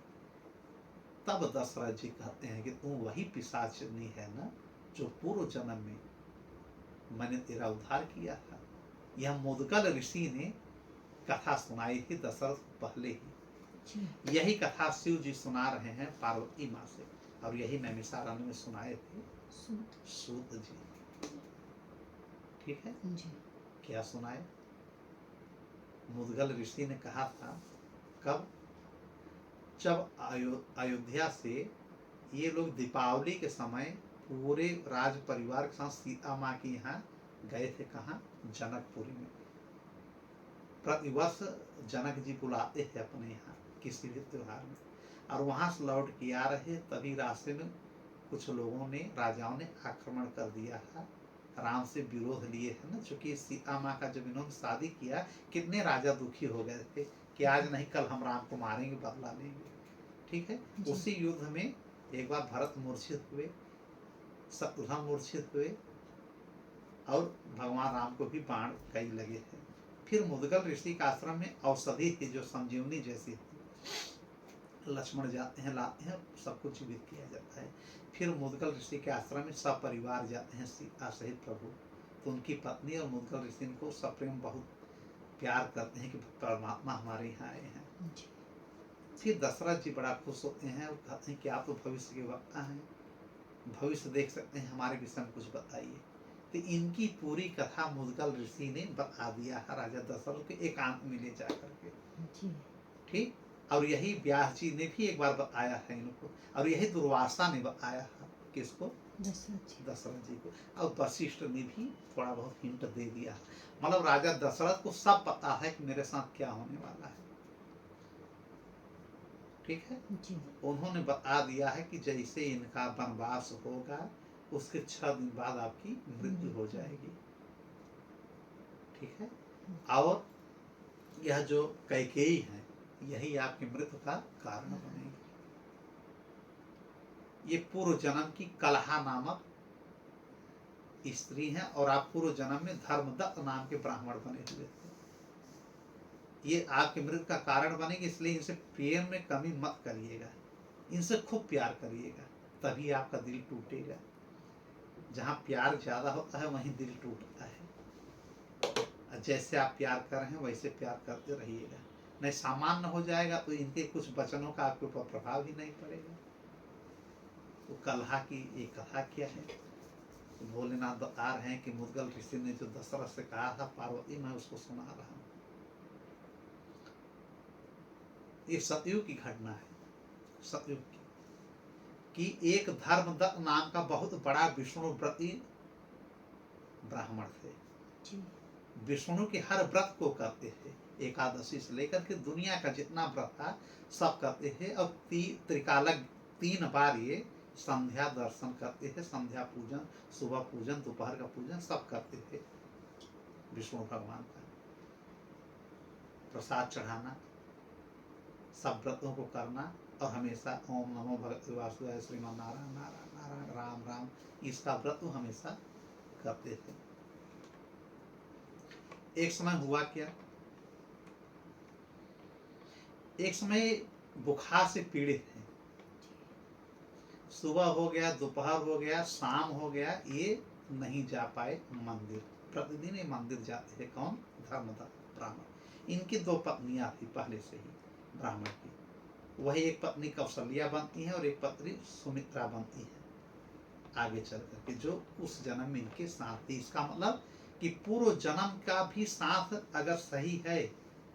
[SPEAKER 1] तब दशरथ जी कहते हैं कि तुम वही पिशाचिनी है ना जो पूर्व जन्म में मैंने तेरा उद्धार किया था। यह मुदगल ऋषि ने कथा सुनाई थी दशरथ पहले ही। यही कथा शिव जी सुना रहे हैं पार्वती माँ से, और यही नैमिषारण्य में सुनाए थे सूत जी। ठीक है जी। क्या सुनाए? मुदगल ऋषि ने कहा था, कब जब अयोध्या से ये लोग दीपावली के समय पूरे राज परिवार के साथ सीता माँ के यहाँ गए थे। कहाँ? जनकपुरी में। प्रतिवर्ष जनक जी बुलाते हैं अपने यहाँ किसी भी त्योहार में, और वहाँ से लौट के आ रहे, तभी रास्ते में कुछ लोगों ने, राजाओं ने आक्रमण कर दिया था, राम से विरोध लिए है ना। चूंकि सीता माँ का जब इन्होंने शादी किया, कितने राजा दुखी हो गए थे कि आज नहीं कल हम राम को मारेंगे, बदला लेंगे। ठीक है। उसी युद्ध में एक बार भरत मूर्छित हुए, शत्रुघ्न मूर्छित हुए, और भगवान राम को भी बाण कई लगे थे। फिर मुद्गल ऋषि के आश्रम में औषधि थी जो संजीवनी जैसी थी। लक्ष्मण जाते हैं, लाते हैं, सब कुछ जीवित किया जाता है। फिर मुद्गल ऋषि के आश्रम में सब परिवार जाते हैं सीता सहित प्रभु। तो उनकी पत्नी और मुद्गल ऋषि को सप्रेम बहुत प्यार करते हैं कि परमात्मा हमारे यहाँ आए हैं। फिर दशरथ जी बड़ा खुश होते हैं और कहते हैं कि आप तो भविष्य के वक्ता हैं, भविष्य देख सकते हैं, हमारे विषय में कुछ बताइए। तो इनकी पूरी कथा मुद्गल ऋषि ने बता दिया है राजा दशरथ के एकांत में ले जा करके। ठीक। और यही व्यास जी ने भी एक बार बताया है इनको, और यही दुर्वासा ने बताया है किसको? दशरथ जी को। और वशिष्ठ ने भी थोड़ा बहुत हिंट दे दिया। मतलब राजा दशरथ को सब पता है कि मेरे साथ क्या होने वाला है। ठीक है जी। उन्होंने बता दिया है कि जैसे इनका वनवास होगा, उसके 6 दिन बाद आपकी मृत्यु हो जाएगी। ठीक है। और यह जो कैकेयी है, यही आपकी मृत्यु का कारण बनेगी। ये पूर्व जन्म की कलहा नामक स्त्री है, और आप पूर्व जन्म में धर्मदत्त नाम के ब्राह्मण बने हुए थे। ये आपके मृत्यु का कारण बनेगी, इसलिए इनसे प्रेम में कमी मत करिएगा, इनसे खूब प्यार करिएगा, तभी आपका दिल टूटेगा। जहाँ प्यार ज्यादा होता है वहीं दिल टूटता है। जैसे आप प्यार कर रहे हैं वैसे प्यार करते रहिएगा, नहीं सामान्य हो जाएगा तो इनके कुछ वचनों का आपके ऊपर प्रभाव ही नहीं पड़ेगा। तो कलहा की ये कथा क्या है? तो भोलेनाथ बता रहे हैं कि मुद्गल ऋषि ने जो दशरथ से कहा था पार्वती, मैं उसको सुना रहा हूँ। ये सतयुग की घटना है, सतयुग की, कि एक धर्मदत्त नाम का बहुत बड़ा विष्णुव्रती ब्राह्मण थे। विष्णु के हर व्रत को करते थे, एकादशी से लेकर के दुनिया का जितना व्रत था सब करते थे। और त्रिकालज्ञ 3 बार ये संध्या दर्शन करते थे, संध्या पूजन, सुबह पूजन, दोपहर का पूजन सब करते थे विष्णु भगवान का। प्रसाद चढ़ाना, सब व्रतों को करना, और हमेशा ओम नमो भगवते वासुदेवाय श्रीमन नारायण नारायण नारायण राम राम, इसका व्रत वो हमेशा करते थे। एक समय हुआ क्या, एक समय बुखार से पीड़ित थे। सुबह हो गया, दोपहर हो गया, शाम हो गया, ये नहीं जा पाए मंदिर। प्रतिदिन ये मंदिर जाते थे। कौन? धर्मदत्त ब्राह्मण। इनकी 2 पत्नियां थी पहले से ही ब्राह्मण की। वही एक पत्नी कौशल्या बनती है और एक पत्नी सुमित्रा बनती है आगे चल करके, जो उस जन्म में इनके साथ थी। इसका मतलब कि पूर्व जन्म का भी साथ अगर सही है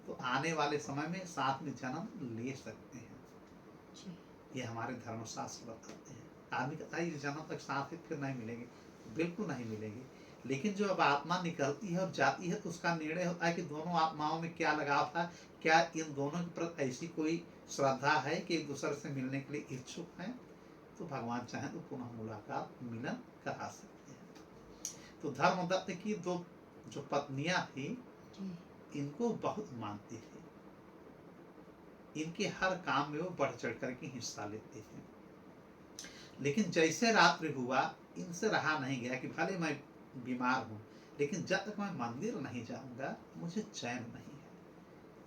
[SPEAKER 1] तो आने वाले समय में साथ में जन्म ले सकते हैं। ये हमारे धर्मशास्त्र बताते हैं। आदमी कहता है इस जन्म तक साथ है फिर नहीं मिलेंगे, बिल्कुल नहीं मिलेंगे। लेकिन जो अब आत्मा निकलती है और जाती है तो उसका निर्णय होता है कि दोनों आत्माओं में क्या लगाव था, क्या इन दोनों के प्रति ऐसी कोई श्रद्धा है कि एक दूसरे से मिलने के लिए इच्छुक हैं, तो भगवान चाहें तो पुनः मुलाकात, मिलन करा सकते हैं। तो धर्मदत्त की 2 जो पत्नियां थी, इनको बहुत मानती थी, इनके हर काम में वो बढ़ चढ़ करके हिस्सा लेते थे। लेकिन जैसे रात्रि हुआ, इनसे रहा नहीं गया कि भले मैं बीमार हूँ, लेकिन जब तक मैं मंदिर नहीं जाऊंगा मुझे चैन नहीं है।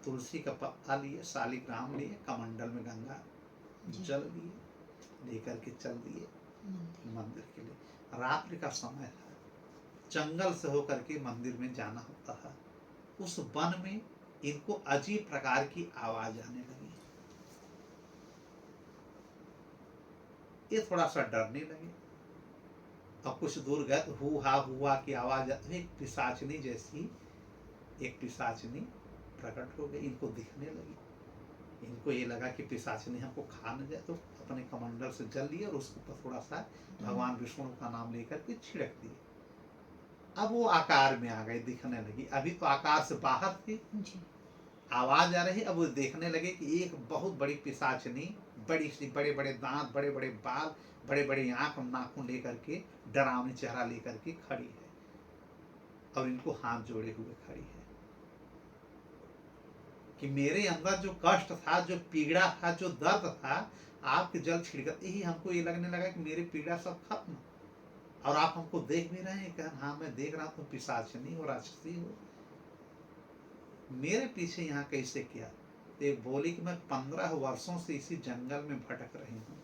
[SPEAKER 1] तुलसी का पत्ता लिए, शालिग्राम लिए, कमंडल में गंगा जल लिए, लेकर के चल दिए मंदिर के लिए। रात्रि का समय था, जंगल से होकर के मंदिर में जाना होता था। उस वन में इनको अजीब प्रकार की आवाज आने लगी। ये थोड़ा सा डरने लगे। अब कुछ दूर गए तो हुआ की आवाज, एक पिशाचनी जैसी एक पिशाचनी प्रकट हो गई, इनको दिखने लगी। इनको ये लगा कि पिशाचिनी हमको खा न जाए, तो अपने कमंडल से जल लिए और उसके ऊपर थोड़ा सा भगवान विष्णु का नाम लेकर के छिड़क दिए। अब वो आकार में आ गए, दिखने लगी। अभी तो आकार से बाहर थी, आवाज आ रही। अब वो देखने लगे कि एक बहुत बड़ी पिशाचिनी, बड़ी सी, बड़े बड़े दांत, बड़े बड़े बाल, बड़े बड़े आंख, नाखून लेकर के, डरावनी चेहरा लेकर के खड़ी है और इनको हाथ जोड़े हुए खड़ी है कि मेरे अंदर जो कष्ट था, जो पीड़ा था, जो दर्द था, आपके जल छिड़कते ही हमको ये लगने लगा कि मेरी पीड़ा सब खत्म। और आप हमको देख भी रहे हैं? कहा हाँ मैं देख रहा हूँ, पिशाचिनी हो, राक्षसी हो, मेरे पीछे यहाँ कैसे किया? तो एक बोली कि मैं 15 वर्षों से इसी जंगल में भटक रही हूँ,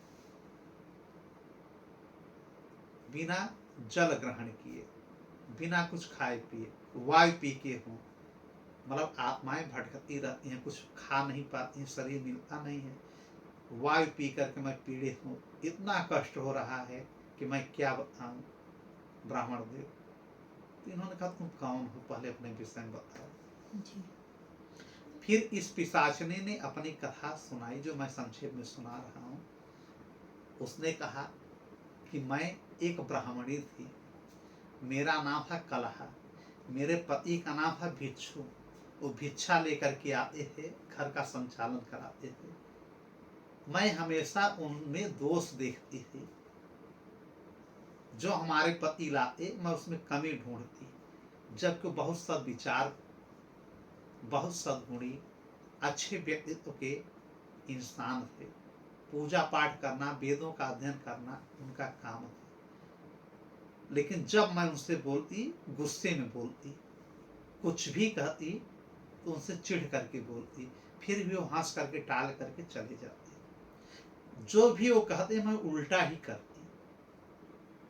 [SPEAKER 1] बिना जल ग्रहण किए, बिना कुछ खाए पिए, वायु पी के हूँ। मतलब आत्माएं भटकती रहती हैं, कुछ खा नहीं पाती हैं, शरीर मिलता नहीं है, वायु पी करके मैं पीड़ित हूँ, इतना कष्ट हो रहा है कि मैं क्या बताऊँ ब्राह्मण देव। तो इन्होंने कहा तुम कौन हो, पहले अपने विषय में बताओ। फिर इस पिशाचिनी ने अपनी कथा सुनाई, जो मैं संक्षेप में सुना रहा हूँ। उसने कहा कि मैं एक ब्राह्मणी थी, मेरा नाम था कलहा, मेरे पति का नाम था भिक्षु। वो भिक्षा लेकर के आते थे, घर का संचालन कराते थे। मैं हमेशा उनमें दोष देखती थी, जो हमारे पति लाते मैं उसमें कमी ढूंढती, जबकि बहुत सद्विचार, बहुत सद्गुणी, अच्छे व्यक्तित्व के इंसान थे। पूजा पाठ करना, वेदों का अध्ययन करना उनका काम था। लेकिन जब मैं उनसे बोलती, गुस्से में बोलती, कुछ भी कहती तो उनसे चिढ़ करके बोलती, फिर भी वो हंस करके टाल करके चले जाते। जो भी वो कहते मैं उल्टा ही करती।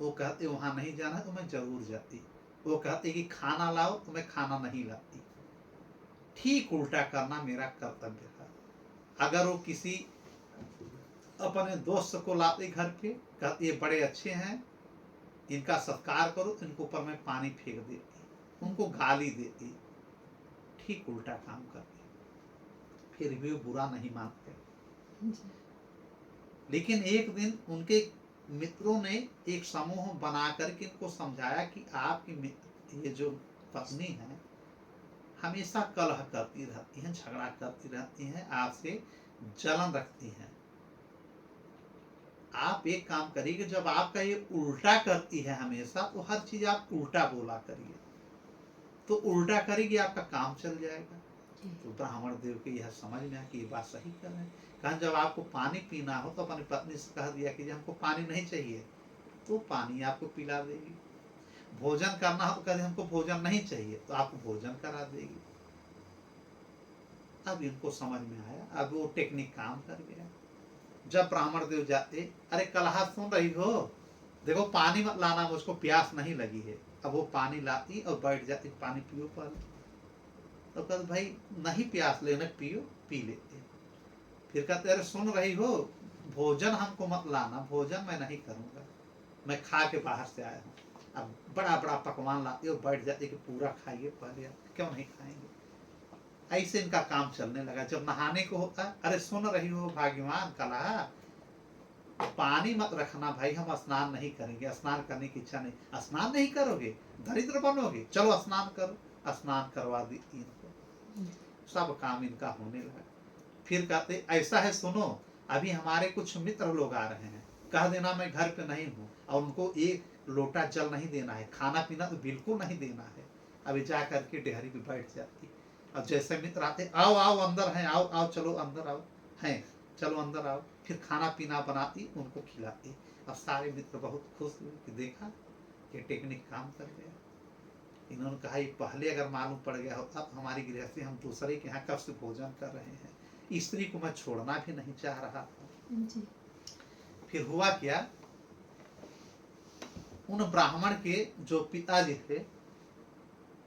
[SPEAKER 1] वो कहते वहां नहीं जाना तो मैं जरूर जाती। वो कहते कि खाना लाओ तो मैं खाना नहीं लाती। ठीक उल्टा करना मेरा कर्तव्य था। अगर वो किसी अपने दोस्त को लाते घर पे, कहते ये बड़े अच्छे हैं, इनका सत्कार करो, तो इनके ऊपर मैं पानी फेंक देती, उनको गाली देती, ठीक उल्टा काम करती। फिर भी वो बुरा नहीं मानते। लेकिन एक दिन उनके मित्रों ने एक समूह बना करके इनको समझाया कि आपकी ये जो पत्नी है हमेशा कलह करती रहती हैं, झगड़ा करती रहती हैं, आपसे जलन रखती हैं। आप एक काम करिए कि जब आपका ये उल्टा करती है हमेशा, तो हर चीज आप उल्टा बोला करिए, तो उल्टा करेगी आपका काम चल जाएगा। तो ब्राह्मण देव के यह समझ में आया कि ये बात सही कर रहे हैं। कहा जब आपको पानी पीना हो तो अपनी पत्नी से कह दिया कि हमको पानी नहीं चाहिए, तो पानी आपको पिला देगी। भोजन करना हो तो कहे हमको भोजन नहीं चाहिए, तो आपको भोजन करा देगी। अब इनको समझ में आया, अब वो टेक्निक काम कर गया। जब ब्राह्मण देव जाते, अरे कलहा सुन रही हो, देखो पानी मत लाना, मुझको प्यास नहीं लगी है। अब वो पानी लाती और बैठ जाती, पानी पियो पहले। तो कहते भाई नहीं प्यास लेने, पियो, पी लेते। फिर कहते अरे सुन रही हो, भोजन हमको मत लाना, भोजन मैं नहीं करूंगा, मैं खा के बाहर से आया हूँ। अब बड़ा बड़ा पकवान लाती और बैठ जाती कि पूरा खाइए पहले, क्यों नहीं खाएंगे। ऐसे इनका काम चलने लगा। जब नहाने को होता, अरे सुन रही हो भाग्यवान कलहा, पानी मत रखना भाई, हम स्नान नहीं करेंगे, स्नान करने की इच्छा नहीं। स्नान नहीं करोगे, दरिद्र बनोगे, चलो स्नान करो। स्नान करवा दी इनको, सब काम इनका होने लगा। फिर कहते ऐसा है सुनो, अभी हमारे कुछ मित्र लोग आ रहे हैं, कह देना मैं घर पे नहीं हूँ, और उनको एक लोटा जल नहीं देना है, खाना पीना तो बिल्कुल नहीं देना है। अभी जा करके डेहरी पे बैठ जाती। अब जैसे मित्र आते, आओ आओ अंदर हैं, आओ आओ चलो अंदर आओ, हैं चलो अंदर आओ। फिर खाना पीना बनाती, उनको खिलाती। अब सारे मित्र बहुत खुश हुए कि देखा ये टेक्निक काम कर गया। इन्होंने कहा ये पहले अगर मालूम पड़ गया होता तो हमारी गृहस्थी, हम दूसरे के यहाँ कब से भोजन कर रहे हैं। स्त्री को मैं छोड़ना भी नहीं चाह रहा था। फिर हुआ क्या, उन ब्राह्मण के जो पिताजी थे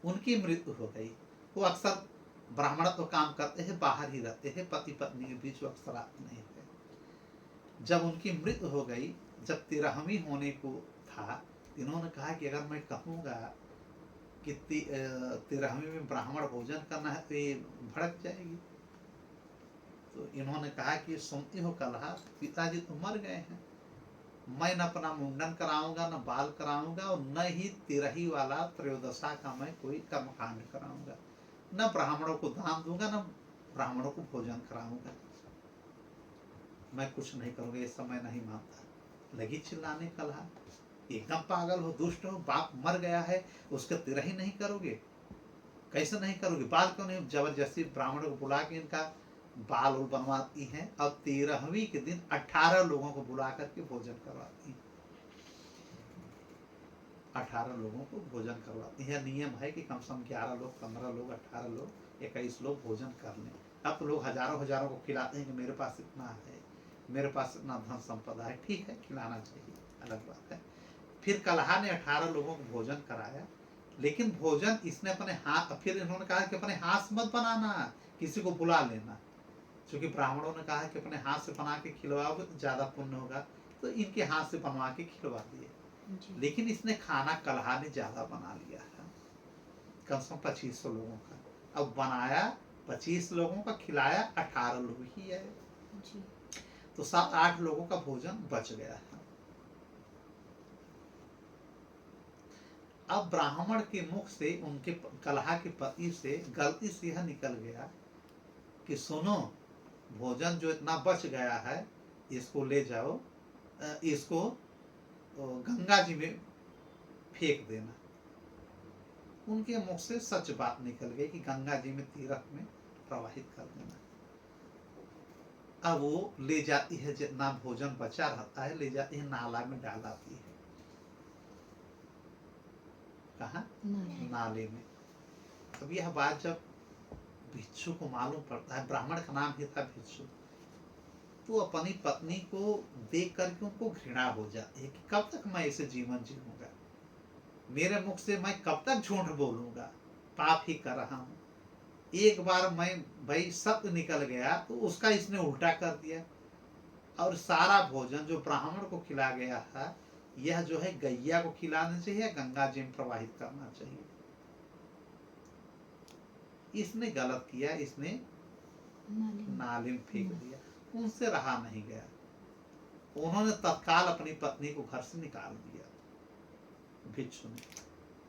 [SPEAKER 1] उनकी मृत्यु हो गई। वो अक्सर ब्राह्मण तो काम करते हैं, बाहर ही रहते हैं, पति पत्नी के बीच वो अक्सर आते नहीं थे। जब उनकी मृत्यु हो गई, जब 13वीं होने को था, इन्होंने कहा कि अगर मैं कहूँगा कि 13वीं में ब्राह्मण भोजन करना है तो ये भड़क जाएगी। तो इन्होंने कहा कि सुनती हो कलहा, पिताजी तो मर गए हैं, मैं न अपना मुंडन कराऊंगा, न बाल कराऊंगा, और न ही तिरही वाला त्रयोदशा का मैं कोई कर्मकांड कराऊंगा, न ब्राह्मणों को दान दूंगा, न ब्राह्मणों को भोजन कराऊंगा, मैं कुछ नहीं करूंगा, ये समय नहीं मानता। लगी चिल्लाने कलहा, एकदम पागल हो, दुष्ट हो, बाप मर गया है, उसके तिरही नहीं करोगे? कैसे नहीं करोगे? बाल क्यों नहीं? जबरदस्ती ब्राह्मणों को बुला के इनका बाल उल बनवाती हैं, और 13वीं के दिन 18 लोगों को बुला करके भोजन करवाती हैं। 18 लोगों को भोजन करवाती है। नियम है कि कम से कम 11 लोग, 15 लोग, 18 लोग, 21 लोग भोजन कर लें। अब तो लोग हजारों हजारों को खिलाते हैं कि मेरे पास इतना है, मेरे पास इतना धन संपदा है। ठीक है, खिलाना चाहिए, अलग बात है। फिर कलहा ने 18 लोगों को भोजन कराया, लेकिन भोजन इसने अपने हाथ, फिर इन्होंने कहा कि अपने हाथ से मत बनाना, किसी को बुला लेना, क्योंकि ब्राह्मणों ने कहा कि अपने हाथ से बना के खिलवाओगे तो ज्यादा पुण्य होगा, तो इनके हाथ से बनवा के खिलवा दिए। लेकिन इसने खाना कलहा ने ज्यादा बना लिया है, कम से कम 2500 लोगों का। अब बनाया 25 लोगों का, खिलाया 18 लोग ही है, तो 7-8 लोगों का भोजन बच गया है। अब ब्राह्मण के मुख से, उनके कलहा के पति से गलती से यह निकल गया कि सुनो, भोजन जो इतना बच गया है, इसको ले जाओ, इसको गंगा जी में फेंक देना। उनके मुख से सच बात निकल गई कि गंगा जी में, तीर्थ में प्रवाहित कर देना। अब वो ले जाती है, जितना भोजन बचा रहता है ले जाती है, नाला में डाल आती है। कहाँ? नाले में। अब यह बात जब भिक्षु को मालूम पड़ता है, ब्राह्मण का नाम ही था भिक्षु, तो अपनी पत्नी को देख करके उनको घृणा हो जाती है कि कब तक मैं ऐसे जीवन जीऊंगा, मेरे मुख से मैं कब तक झूठ बोलूंगा, पाप ही कर रहा हूं। एक बार मैं भाई सत्य निकल गया तो उसका इसने उल्टा कर दिया, और सारा भोजन जो ब्राह्मण को खिला गया था, यह जो है गैया को खिलाना चाहिए, गंगा जी में प्रवाहित करना चाहिए। इसने गलत किया, इसने नाले में फेंक दिया। उनसे रहा नहीं गया, उन्होंने तत्काल अपनी पत्नी को घर से निकाल दिया। भिक्षु ने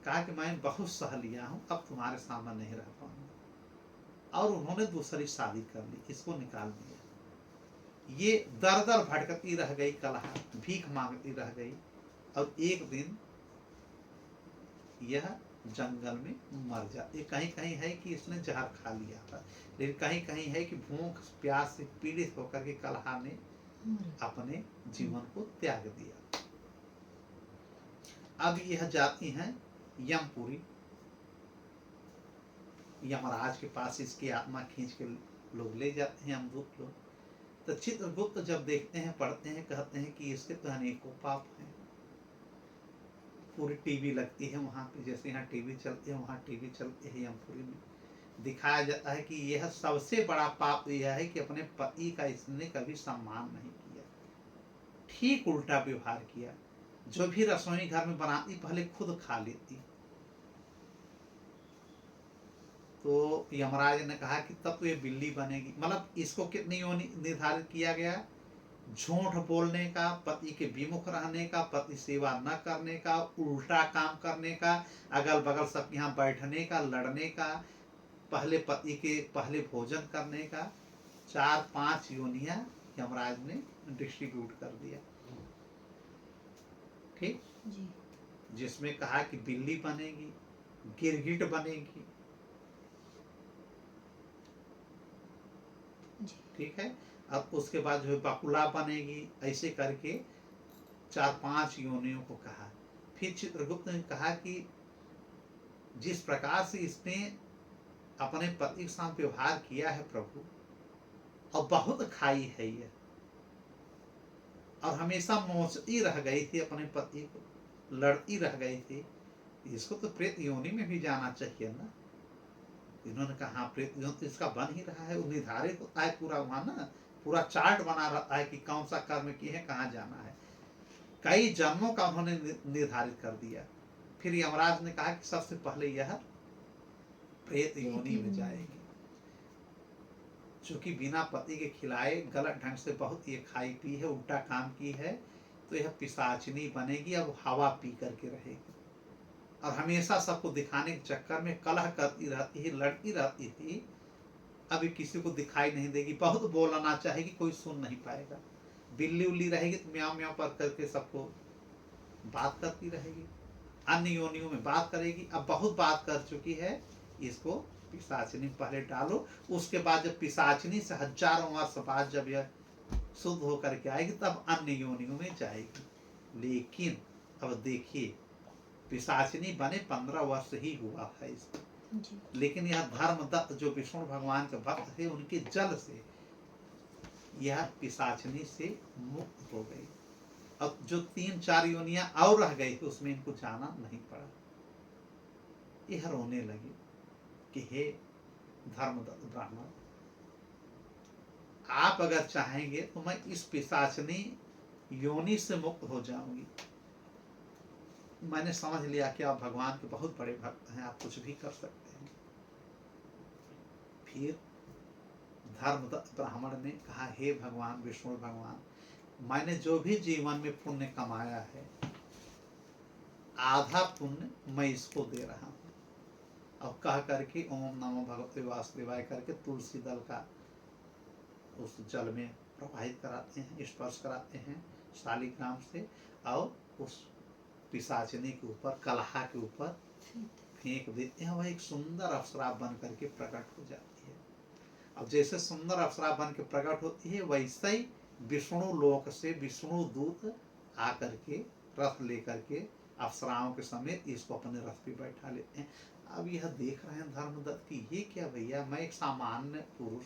[SPEAKER 1] कहा कि मैं बहुत सह लिया हूं, अब तुम्हारे सामने नहीं रह पाऊंगा, और उन्होंने दूसरी शादी कर ली, इसको निकाल दिया। ये दर दर भटकती रह गई, कलहा भीख मांगती रह गई, और एक दिन यह जंगल में मर जाती। कहीं कहीं है कि इसने जहर खा लिया था, लेकिन कहीं कहीं है कि भूख प्यास से पीड़ित होकर के कलहा ने अपने जीवन को त्याग दिया। अब यह जाती हैं यमपुरी, यमराज के पास इसकी आत्मा खींच के लोग ले जाते हैं, यमदूत लोग। तो चित्रगुप्त जब देखते हैं, पढ़ते हैं, कहते हैं कि इसके तो अनेकों पाप हैं। पूरी टीवी लगती है वहां पे, जैसे यहाँ टीवी चलती है वहां टीवी चलती है यमपुरी में, दिखाया जाता है कि यह सबसे बड़ा पाप यह है कि अपने पति का इसने कभी सम्मान नहीं किया, ठीक उल्टा व्यवहार किया। जो भी रसोई घर में बनाती पहले खुद खा लेती। तो यमराज ने कहा कि तब तो ये बिल्ली बनेगी। मतलब इसको कितनी योनि निर्धारित किया गया? झूठ बोलने का, पति के विमुख रहने का, पति सेवा न करने का, उल्टा काम करने का, अगल बगल सब यहाँ बैठने का, लड़ने का, पहले पति के पहले भोजन करने का। 4-5 योनियां यमराज ने डिस्ट्रीब्यूट कर दिया। ठीक जी। जिसमें कहा कि बिल्ली बनेगी, गिरगिट बनेगी, ठीक है। अब उसके बाद जो है बकुला बनेगी, ऐसे करके 4-5 योनियों को कहा। फिर चित्रगुप्त ने कहा कि जिस प्रकार से इसने अपने पति के साथ व्यवहार किया है प्रभु, और बहुत खाई है ये, और हमेशा नोचती रह गई थी अपने पति को, लड़ती रह गई थी, इसको तो प्रेत योनि में भी जाना चाहिए ना। इन्होंने कहा प्रेत योनि तो इसका बन ही रहा है, वो निर्धारित होता है पूरा वहां ना, पूरा चार्ट बना रहता है कि कौन सा कर्म किए है, कहाँ जाना है। कई जन्मों का उन्होंने निर्धारित कर दिया। फिर यमराज ने कहा कि सबसे पहले यह प्रेत योनि में जाएगी। चूंकि बिना पति के खिलाए गलत ढंग से बहुत ये खाई पी है, उल्टा काम की है, तो यह पिशाचिनी बनेगी। अब हवा पी करके रहेगी और हमेशा सबको दिखाने के चक्कर में कलह करती रहती है, लड़ती रहती थी। अभी किसी को दिखाई नहीं देगी, बहुत बोलना चाहेगी, कोई सुन नहीं पाएगा। बिल्ली उल्ली रहेगी तो म्याऊं म्याऊं पर करके सबको बात करती रहेगी, अन्य योनियों में बात करेगी। अब बहुत बात कर चुकी है, इसको पिशाचिनी पहले डालो। उसके बाद जब पिशाचिनी से हजारों वर्ष बाद जब यह शुद्ध होकर के आएगी तब अन्य योनियों में जाएगी। लेकिन अब देखिए, पिशाचिनी बने 15 वर्ष ही हुआ है इसको, लेकिन यह धर्मदत्त जो विष्णु भगवान के भक्त थे, उनके जल से यह पिशाचिनी से मुक्त हो गई। अब जो 3-4 योनियां और रह गई थी उसमें इनको जाना नहीं पड़ा। यह रोने लगी कि हे धर्मदत्त ब्राह्मण, आप अगर चाहेंगे तो मैं इस पिशाचिनी योनि से मुक्त हो जाऊंगी। मैंने समझ लिया कि आप भगवान के बहुत बड़े भक्त हैं, आप कुछ भी कर सकते हैं। फिर धर्मदत्त ब्राह्मण ने कहा, हे भगवान विष्णु भगवान, मैंने जो भी जीवन में पुण्य कमाया है, आधा पुण्य मैं इसको दे रहा हूँ। अब कह करके ओम नमो भगवते वासुदेवाय करके तुलसी दल का उस जल में प्रवाहित कराते हैं, स्पर्श कराते हैं शालिग्राम से, और उस पिशाचिनी के ऊपर, कलहा के ऊपर फेंक देते हैं। वह एक सुंदर अप्सरा बन करके प्रकट हो जाती है। अब जैसे सुंदर अप्सरा बन के प्रकट होती है, वैसे ही विष्णु लोक से विष्णु दूत आकर के रथ लेकर के अप्सराओं के समेत इसको अपने रथ पे बैठा लेते हैं। अब यह देख रहे हैं धर्मदत्त की, ये क्या भैया, मैं एक सामान्य पुरुष,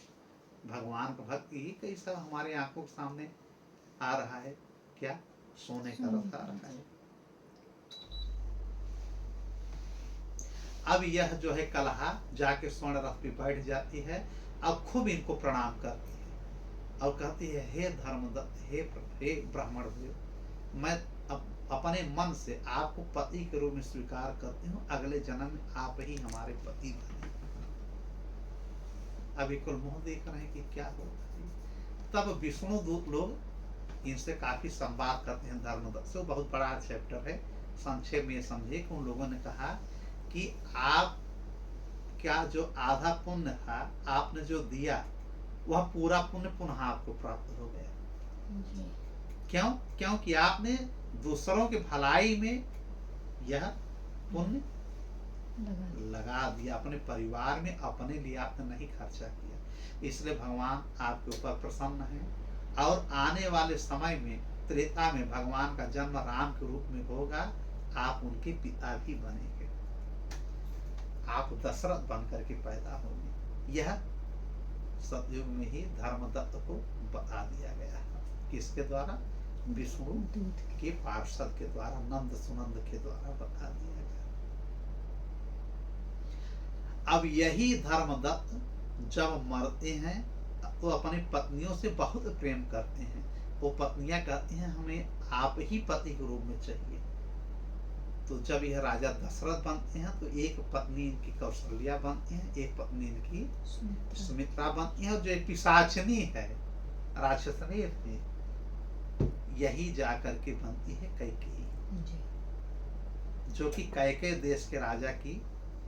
[SPEAKER 1] भगवान का भक्त, ये कैसा हमारे आंखों के सामने आ रहा है, क्या सोने का रथ आ रहा है। अब यह जो है कलहा जाके स्वर्ण रथ पे बैठ जाती है। अब खूब इनको प्रणाम करती है और कहती है, हे धर्मदत्त, हे ब्राह्मण देव, मैं अपने मन से आपको पति के रूप में स्वीकार करती हूँ। अगले जन्म में आप ही हमारे पति बने। अभी कुल मुंह देख रहे हैं कि क्या हो रहा है। तब विष्णु दूत लोग इनसे काफी संवाद करते हैं धर्मदत्त से। बहुत बड़ा चैप्टर है, संक्षेप में समझे कि उन लोगों ने कहा कि आप क्या जो आधा पुण्य था आपने जो दिया, वह पूरा पुण्य पुनः आपको प्राप्त हो गया। क्यों? क्योंकि आपने दूसरों के भलाई में यह पुण्य लगा दिया, अपने परिवार में, अपने लिए आपने नहीं खर्चा किया। इसलिए भगवान आपके ऊपर प्रसन्न है और आने वाले समय में त्रेता में भगवान का जन्म राम के रूप में होगा। आप उनके पिता भी बनेंगे, आप दशरथ बन करके पैदा होंगे। यह सतयुग में ही धर्मदत्त को बता दिया गया है। किसके द्वारा? विष्णु के पार्षद के द्वारा, नंद सुनंद के द्वारा बता दिया गया। अब यही धर्मदत्त जब मरते हैं तो अपनी पत्नियों से बहुत प्रेम करते हैं। वो पत्नियां कहती हैं, हमें आप ही पति के रूप में चाहिए। तो जब यह राजा दशरथ बनते हैं तो एक पत्नी इनकी कौशल्या बनती है, एक पत्नी इनकी सुमित्रा बनती है, और जो पिशाचिनी है, राक्षसनी थी, यही जाकर के बनती है कैकेयी, जो कि कैकेयी देश के राजा की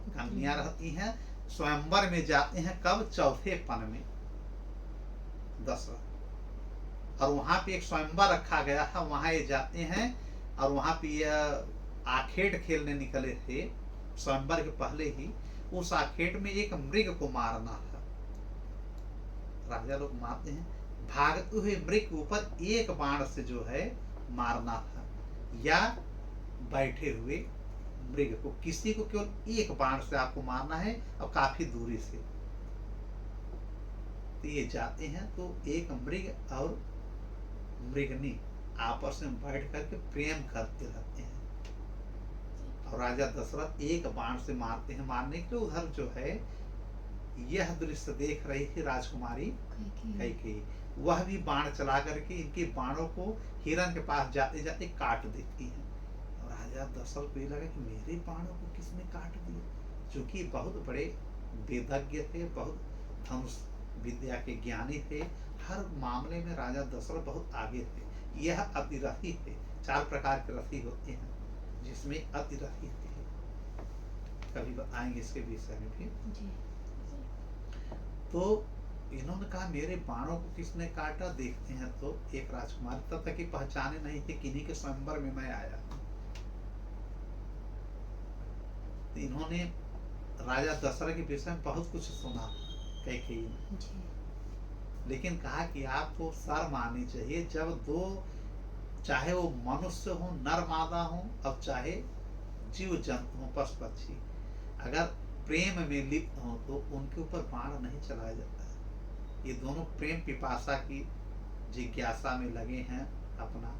[SPEAKER 1] कन्या रहती हैं। स्वयंवर में जाते हैं कब? चौथे पन में दशरथ, और वहां पे एक स्वयंवर रखा गया था, वहां ये जाते हैं और वहां पे आखेट खेलने निकले थे स्वयंवर के पहले ही। उस आखेट में एक मृग को मारना था, राजा लोग मारते हैं, भागते हुए मृग के ऊपर एक बाण से जो है मारना था, या बैठे हुए मृग को, किसी को केवल एक बाण से आपको मारना है और काफी दूरी से। तो ये जाते हैं तो एक मृग और मृगनी आपस में बैठ करके प्रेम करते रहते हैं, और राजा दशरथ एक बाण से मारते हैं। मारने के उधर जो है यह दृश्य देख रही थी राजकुमारी कैकेयी, वह भी बाण चला करके इनके बाणों को हिरण के पास जाते जाते काट देती है। राजा दशरथ को ये लगा कि मेरे बाणों को किसने काट दिया, क्योंकि बहुत बड़े वेदज्ञ थे, बहुत धनुष विद्या के ज्ञानी थे, हर मामले में राजा दशरथ बहुत आगे थे। यह अतिरथी थे। 4 प्रकार के रथी होते हैं, जिसमें अतिरथी थे। कभी बताएंगे इसके विषय में भी। तो इन्होंने कहा मेरे बाणों को किसने काटा, देखते हैं। तो एक राजकुमार, तब तक की पहचाने नहीं थे, किन्हीं के स्वयंवर में मैं आया। तो इन्होंने राजा दशरथ के विषय में बहुत कुछ सुना कैकेयी ने, लेकिन कहा कि आपको शर्म आनी चाहिए जब दो, चाहे वो मनुष्य हो, नर मादा हो, और चाहे जीव जंतु हो, पशु पक्षी, अगर प्रेम में लिप्त हो तो उनके ऊपर बाण नहीं चलाया जाता है। ये दोनों प्रेम पिपासा की जिज्ञासा में लगे हैं अपना,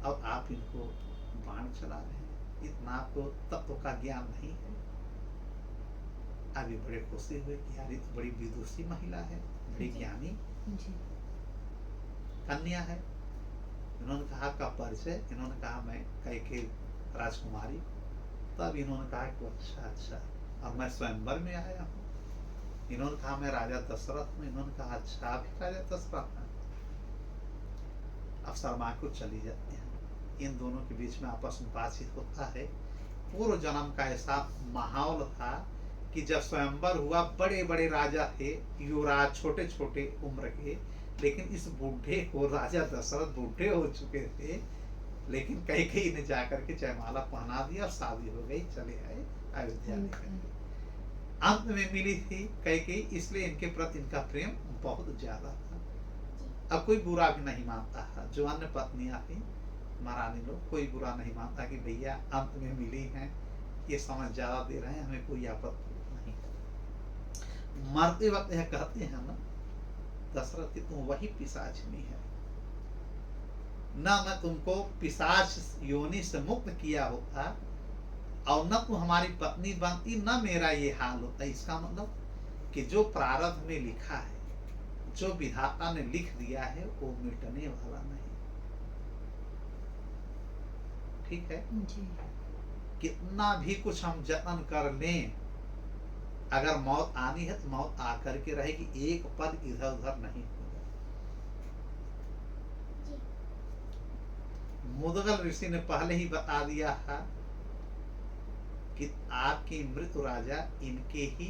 [SPEAKER 1] और आप इनको बाण चला रहे हैं। इतना आपको तत्व का ज्ञान नहीं है। अभी बड़े खुशी हुए कि यार ये तो बड़ी विदुषी महिला है, बड़ी ज्ञानी कन्या है। इन्होंने कहा आपका परिचय, इन्होंने कहा मैं कैकेयी राजकुमारी। तब इन्होंने कहा कि अच्छा, और मैं स्वयंवर में आया हूँ। इन्होंने कहा मैं राजा दशरथ हूँ। इन्होंने कहा अच्छा आप राजा दशरथ हैं। अब शर्मा को चली जाते हैं। इन दोनों के बीच में आपस में बातचीत होता है। पूर्व जन्म का ऐसा माहौल था कि जब स्वयंवर हुआ, बड़े बड़े राजा थे, युवराज छोटे छोटे उम्र के, लेकिन इस बूढ़े को, राजा दशरथ बूढ़े हो चुके थे, लेकिन कैकेयी ने जाकर के जयमाला पहना दिया, शादी हो गई, चले आए अयोध्या में। अंत में मिली थी कैकेयी, इसलिए इनके प्रति इनका प्रेम बहुत ज्यादा था। अब कोई बुरा भी नहीं मानता था, जो अन्य पत्नियां थी महारानी लोग, कोई बुरा नहीं मानता कि भैया अंत में मिली हैं, ये समय ज्यादा दे रहे हैं, हमें कोई आपत्ति नहीं। मरते वक्त यह कहते हैं ना दशरथ की तुम वही पिशाचिनी है, न मैं तुमको पिशाच योनि से मुक्त किया होता, और न तुम हमारी पत्नी बनती, न मेरा ये हाल होता। इसका मतलब कि जो प्रारब्ध में लिखा है, जो विधाता ने लिख दिया है, वो मिटने वाला नहीं। ठीक है जी। कितना भी कुछ हम जतन कर लें, अगर मौत आनी है तो मौत आकर के रहेगी, एक पल इधर उधर नहीं होगा। मुदगल ऋषि ने पहले ही बता दिया था कि आपकी मृत्यु राजा इनके ही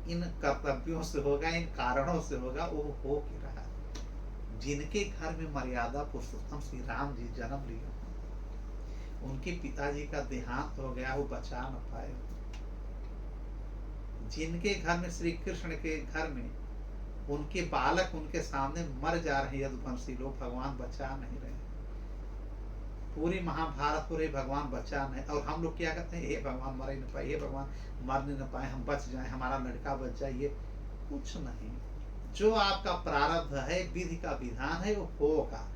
[SPEAKER 1] इन कर्तव्यों से होगा, इन कारणों से होगा। वो हो के रहा, जिनके घर में मर्यादा पुरुषोत्तम श्री राम जी जन्म लिए, उनके पिताजी का देहांत हो गया, वो बचा न पाए। जिनके घर में श्री कृष्ण के घर में उनके बालक उनके सामने मर जा रहे यदुवंशी लोग, भगवान बचा नहीं रहे। पूरी महाभारत पूरे भगवान बचा नहीं, और हम लोग क्या करते हैं, हे भगवान मर ही न पाए, हे भगवान मरने न पाए, हम बच जाए, हमारा लड़का बच जाए। ये कुछ नहीं, जो आपका प्रारब्ध है, विधि का विधान है, वो होगा।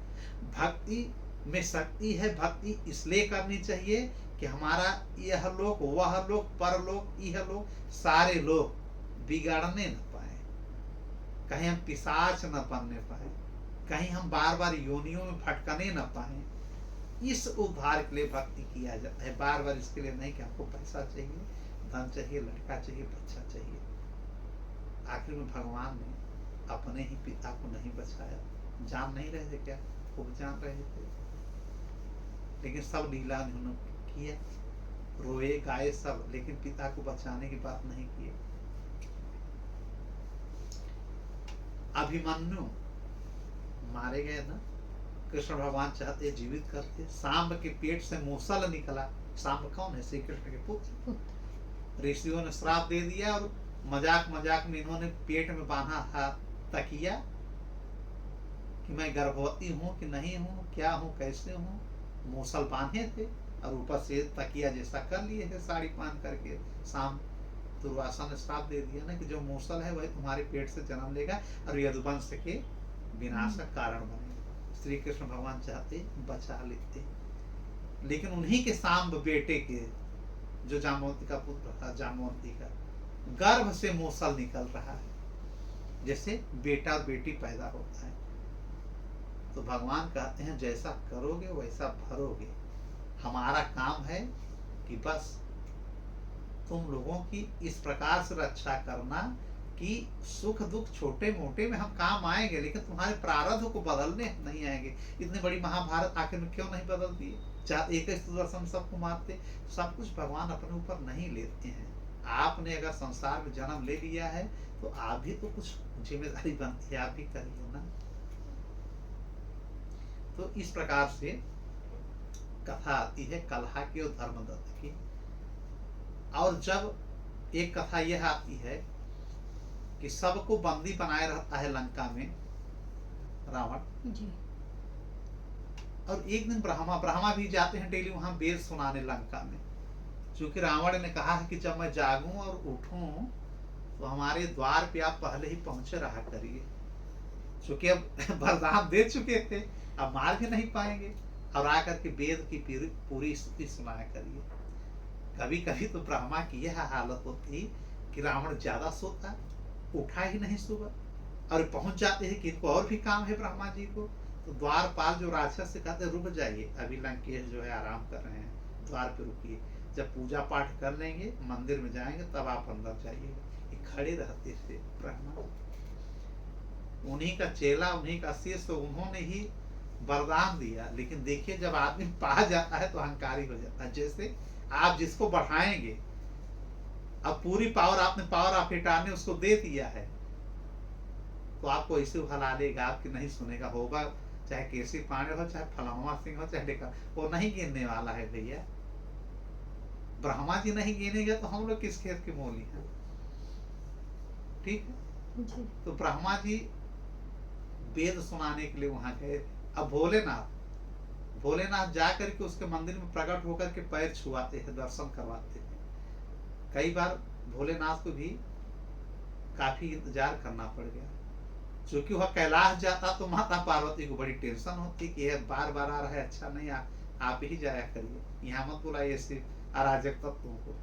[SPEAKER 1] भक्ति में शक्ति है। भक्ति इसलिए करनी चाहिए कि हमारा यह लोक, वह लोक, परलोक, यह लोक, सारे लोग बिगाड़ने न पाए, कहीं हम पिशाच न बनने पाए, कहीं हम बार बार योनियों में भटकने न पाए। इस उद्धार के लिए भक्ति किया जाता है, बार बार इसके लिए नहीं कि हमको पैसा चाहिए, धन चाहिए, लड़का चाहिए, बच्चा चाहिए। आखिर में भगवान ने अपने ही पिता को नहीं बचाया। जान नहीं रहे थे क्या? खूब जान रहे थे, लेकिन सब लीला उन्होंने किया, रोए गाए सब, लेकिन पिता को बचाने की बात नहीं की। अभिमन्यु मारे गए ना, कृष्ण भगवान चाहते जीवित करते। सांब के पेट से मूसल निकला। सांब कौन है? श्री कृष्ण के पुत्र। ऋषियों ने श्राप दे दिया, और मजाक मजाक में इन्होंने पेट में बांधा था तकिया कि मैं गर्भवती हूँ कि नहीं हूँ, क्या हूँ, कैसे हूँ। मूसल बांधे थे और ऊपर से तकिया जैसा कर लिए थे साड़ी पहन करके। सांब दुर्वासा ने श्राप दे दिया ना कि जो मूसल है वही तुम्हारे पेट से जन्म लेगा और यदुवंश के विनाश का कारण बनेगा। श्री कृष्ण भगवान चाहते बचा लेते, लेकिन उन्हीं के सांब बेटे के, जो जामवंती का पुत्र था, जामवंती का गर्भ से मूसल निकल रहा है, जैसे बेटा और बेटी पैदा होता है। तो भगवान कहते हैं जैसा करोगे वैसा भरोगे। हमारा काम है कि बस तुम लोगों की इस प्रकार से रक्षा करना कि सुख दुख छोटे मोटे में हम काम आएंगे, लेकिन तुम्हारे प्रारब्ध को बदलने नहीं आएंगे। इतनी बड़ी महाभारत आखिर में क्यों नहीं बदल दिए? चाहे एक सुदर्शन सबको मारते। सब कुछ भगवान अपने ऊपर नहीं लेते हैं। आपने अगर संसार में जन्म ले लिया है तो आप भी तो कुछ जिम्मेदारी बनती है, आप भी करिए ना। तो इस प्रकार से कथा आती है कलहा की और धर्मदत्त की। और जब एक कथा यह आती है कि सबको बंदी बनाए रहता है लंका में रावण जी। और एक दिन ब्रह्मा भी जाते हैं डेली वहां वेद सुनाने लंका में। क्योंकि रावण ने कहा है कि जब मैं जागूं और उठूं तो हमारे द्वार पे आप पहले ही पहुंचे रहा करिए। क्योंकि अब वरदान दे चुके थे, अब मार भी नहीं पाएंगे। और आकर के वेद की पूरी स्तुति सुनाया करिए। कभी कभी तो ब्रह्मा की यह हालत होती कि रावण ज्यादा सोता, उठा ही नहीं सुबह, और पहुंच जाते हैं कि इनको और भी काम है ब्रह्मा जी को। तो द्वारपाल जो राक्षस से कहते रुक जाइए, अभी लंकेश जो है आराम कर रहे हैं, द्वार पे रुकिए। जब पूजा पाठ कर लेंगे, मंदिर में जाएंगे, तब आप अंदर जाइएगा। ये खड़े रहते थे ब्रह्मा, उन्हीं का चेला, उन्हीं का शिष्य, तो उन्होंने ही वरदान दिया। लेकिन देखिए जब आदमी पा जाता है तो अहंकारी हो जाता है। जैसे आप जिसको बढ़ाएंगे, अब पूरी पावर आप हिटाने उसको दे दिया है, तो आपको ऐसे उहला लेगा, आपकी नहीं सुनेगा। होगा चाहे केसी पांडे हो, चाहे फलामा सिंह हो, चाहे लेकर, वो नहीं गिनने वाला है भैया। ब्रह्मा जी नहीं गिनेगा तो हम लोग किस खेत के मोली हैं? ठीक है। तो ब्रह्मा जी वेद सुनाने के लिए वहां गए। अब भोलेनाथ जाकर के उसके मंदिर में प्रकट होकर के पैर छुआते हैं, दर्शन करवाते हैं। कई बार भोलेनाथ को भी काफी इंतजार करना पड़ गया। क्योंकि वह कैलाश जाता तो माता पार्वती को बड़ी टेंशन होती कि यह बार बार आ रहा है, अच्छा नहीं, आप ही जाया करिए, यहाँ मत बुलाइए सिर्फ अराजक तत्वों को।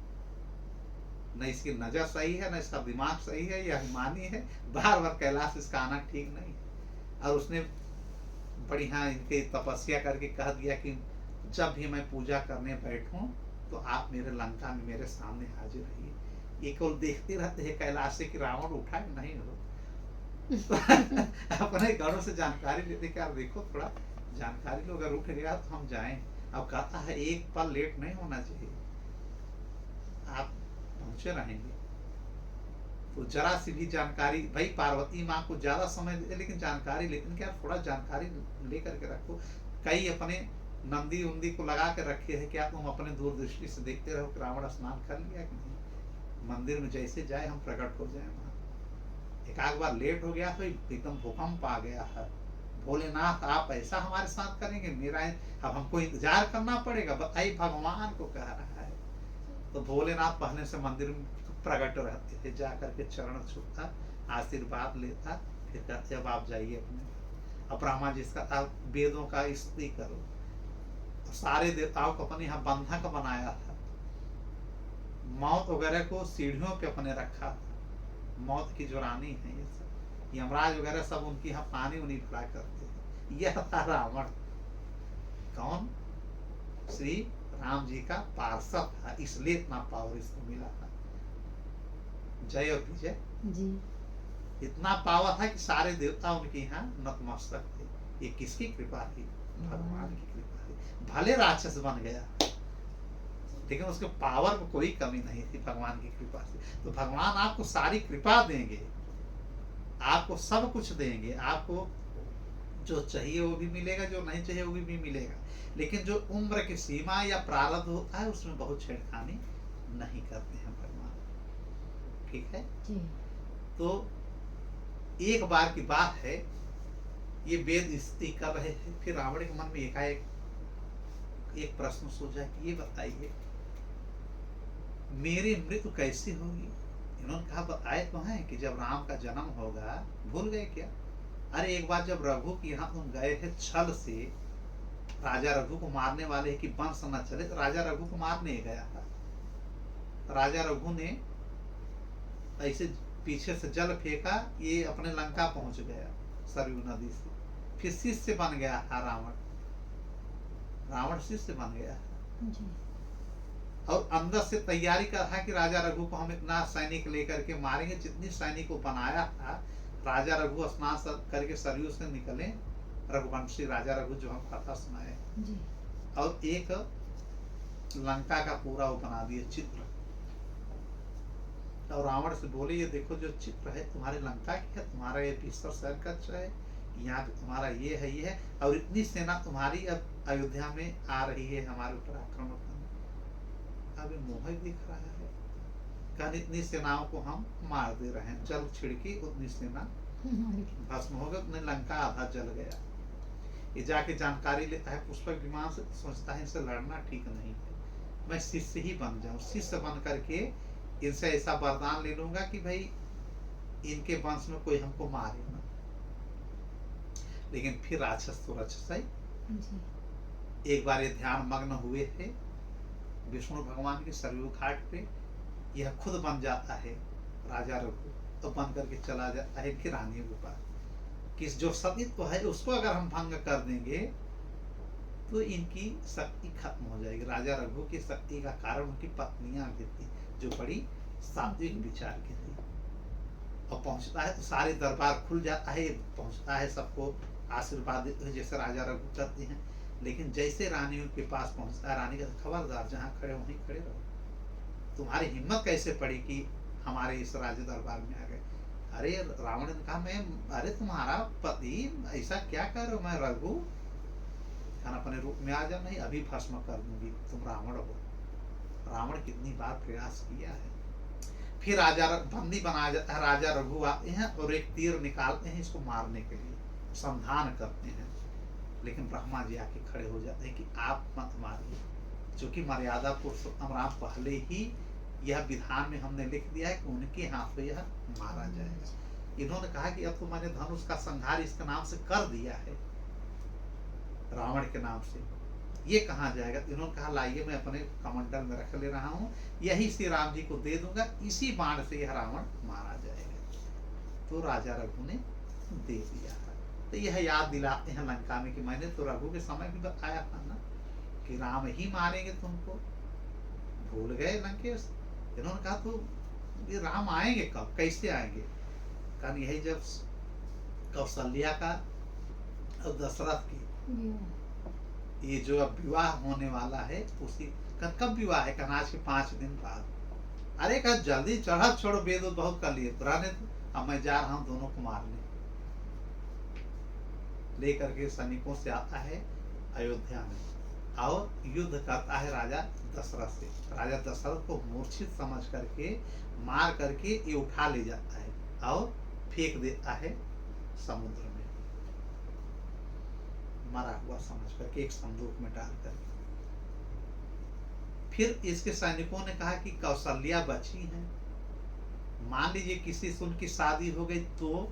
[SPEAKER 1] न इसकी नजर सही है, न इसका दिमाग सही है, यह अभिमानी है, बार बार कैलाश इसका आना ठीक नहीं है। और उसने बढ़िया इनके तपस्या करके कह दिया कि जब भी मैं पूजा करने बैठूं तो आप मेरे लंका में मेरे सामने हाजिर रहिए। ये केवल देखते रहते हैं कैलाश से कि रावण उठा कि नहीं हो। अपने घरों से जानकारी लेते कि आप देखो थोड़ा जानकारी लो, अगर उठ गया तो हम जाएं। अब कहता है एक पल लेट नहीं होना चाहिए, आप पहुंचे रहेंगे। तो जरा सी भी जानकारी, भाई पार्वती माँ को ज्यादा समय दे, लेकिन जानकारी, लेकिन क्या थोड़ा जानकारी लेकर के रखो। कई अपने नंदी उंदी को लगा के रखे है, क्या तुम अपने दूरदृष्टि से देखते रहो कि रावण स्नान कर लिया कि नहीं। मंदिर में जैसे जाए हम प्रकट हो जाए वहां। एक आध बार लेट हो गया तो एकदम भूकंप आ गया है। भोलेनाथ आप ऐसा हमारे साथ करेंगे, मेरा अब हमको इंतजार करना पड़ेगा, बताइए, भगवान को कह रहा है। तो भोलेनाथ पहले से मंदिर में प्रकट रहते थे, जाकर के चरण छूता, आशीर्वाद लेता, फिर कहते अब आप जाइए अपने। अब ब्रह्मा जी का वेदों का स्तुति करो। तो सारे देवताओं को अपने यहाँ बंधक बनाया था, मौत वगैरह को सीढ़ियों पे अपने रखा था। मौत की जो रानी है, ये सब यमराज वगैरह सब उनकी यहाँ पानी उन्हीं भरा करते थे। यह था रावण। कौन? श्री राम जी का पार्षद था, इसलिए इतना पावर इसको मिला था। जय और विजय जी। इतना पावर था कि सारे देवता उनके यहाँ नतमस्तक थे। ये किसकी कृपा थी? भगवान की कृपा थी। भले राक्षस बन गया, लेकिन उसके पावर में कोई कमी नहीं थी भगवान की कृपा से। तो भगवान आपको सारी कृपा देंगे, आपको सब कुछ देंगे, आपको जो चाहिए वो भी मिलेगा, जो नहीं चाहिए वो भी मिलेगा। लेकिन जो उम्र की सीमा या प्रारब्ध होता है उसमें बहुत छेड़खानी नहीं करते हैं भगवान। ठीक है जी। तो एक बार की बात है, ये वेद स्तुति कर रहे थे, फिर रावण के मन में एकाएक एक प्रश्न सूझा कि ये बताइए मेरी मृत्यु कैसी होगी। इन्होंने कहा बताए तो हैं कि जब राम का जन्म होगा। भूल गए क्या? अरे एक बार जब रघु के यहाँ तुम गए थे छल से, राजा रघु को मारने वाले कि वंश न चले, तो राजा रघु को मारने गया था। राजा रघु ने ऐसे पीछे से जल फेंका, ये अपने लंका पहुंच गया सरयू नदी से। फिर शिष्य बन गया था रावण, शिष्य बन गया। और अंदर से तैयारी कर रहा है कि राजा रघु को हम इतना सैनिक लेकर के मारेंगे, जितनी सैनिक को बनाया था। राजा रघु स्नान करके सरयू से निकले, रघुवंशी राजा रघु जो हम कथा सुनाए, और एक लंका का पूरा वो बना दिए चित्र, और रावण से बोले ये देखो जो चित्र है तुम्हारे लंका की है, तुम्हारा ये भीष्म शहर का है, यहाँ पे तुम्हारा ये है, और इतनी सेना तुम्हारी अब अयोध्या में आ रही है हमारे ऊपर आक्रमण करने। अब मोह दिख रहा है, कहने इतनी सेनाओं को हम मार दे रहे हैं, जल छिड़की उतनी सेना भस्म हो गई, उतने लंका आधा जल गया। ये जाके जानकारी लेता है पुष्पक विमान से, सोचता है इनसे लड़ना ठीक नहीं है, मैं शिष्य ही बन जाऊं, शिष्य बन करके इनसे ऐसा वरदान ले लूंगा कि भाई इनके वंश में कोई हमको मारे ना। लेकिन फिर राक्षस तो राक्षस ही, एक बार ये ध्यान मग्न हुए थे विष्णु भगवान के सरयू घाट पे, यह खुद बन जाता है राजा रघु, तो बन करके चला जाता है कि रानी के पास, कि जो सतीत्व है उसको अगर हम भंग कर देंगे तो इनकी शक्ति खत्म हो जाएगी। राजा रघु की शक्ति का कारण उनकी पत्नियां भी थी जो बड़ी सात्विक विचार की थी। और पहुंचता है तो सारे दरबार खुल जाता है, पहुंचता है सबको आशीर्वाद देते हैं जैसे राजा रघु करते हैं। लेकिन जैसे रानी उनके पास पहुंचता है, रानी का खबरदार जहाँ खड़े वहीं खड़े रहो, तुम्हारी हिम्मत कैसे पड़ी कि हमारे इस राज्य दरबार में आ गए। अरे रावण ने कहा मैं, अरे तुम्हारा पति ऐसा क्या कर रहे हो, मैं रघु खाना अपने रूप में आ जा, नहीं अभी भस्म कर दूंगी, तुम रावण हो। रावण कितनी बार प्रयास किया है। फिर राजा बंदी बनाया जाता है, राजा रघु आते हैं और एक तीर निकालते हैं इसको मारने के लिए, संधान करते हैं। लेकिन ब्रह्मा जी आके खड़े हो जाते हैं कि आप मत मारिए, क्योंकि मर्यादा पुरुषोत्तम राम पहले ही यह विधान में हमने लिख दिया है कि उनके हाथ से यह मारा जाएगा। इन्होंने कहा कि अब तो मैंने धनुष का संहार इसके नाम से कर दिया है, रावण के नाम से, ये कहाँ जाएगा। इन्होंने कहा लाइए मैं अपने कमंडल में रख ले रहा हूँ, यही श्री राम जी को दे दूंगा, इसी बाण से यह रावण मारा जाएगा। तो राजा रघु ने दे दिया है। तो यह याद दिलाते हैं लंका में कि मैंने तो रघु के समय भी बताया था ना कि राम ही मारेंगे तुमको, भूल गए लंकेश। इन्होंने कहा तो ये राम आएंगे कब, कैसे आएंगे। कारण यही जब कौशल्या का और दशरथ की ये जो अब विवाह होने वाला है, उसी कब विवाह है, आज के 5 दिन बाद। अरे कहा जल्दी चढ़ा, छोड़ो वेद बहुत कर लिए, अब मैं जा रहा हूँ दोनों को मारने। लेकर के सैनिकों से आता है अयोध्या में और युद्ध करता है राजा दशरथ से। राजा दशरथ को मूर्छित समझ करके मार करके ये उठा ले जाता है और फेंक देता है समुद्र में, मरा हुआ समझ करके एक संदूक में डाल करके। फिर इसके सैनिकों ने कहा कि कौशल्या बची हैं, मान लीजिए किसी से उनकी शादी हो गई तो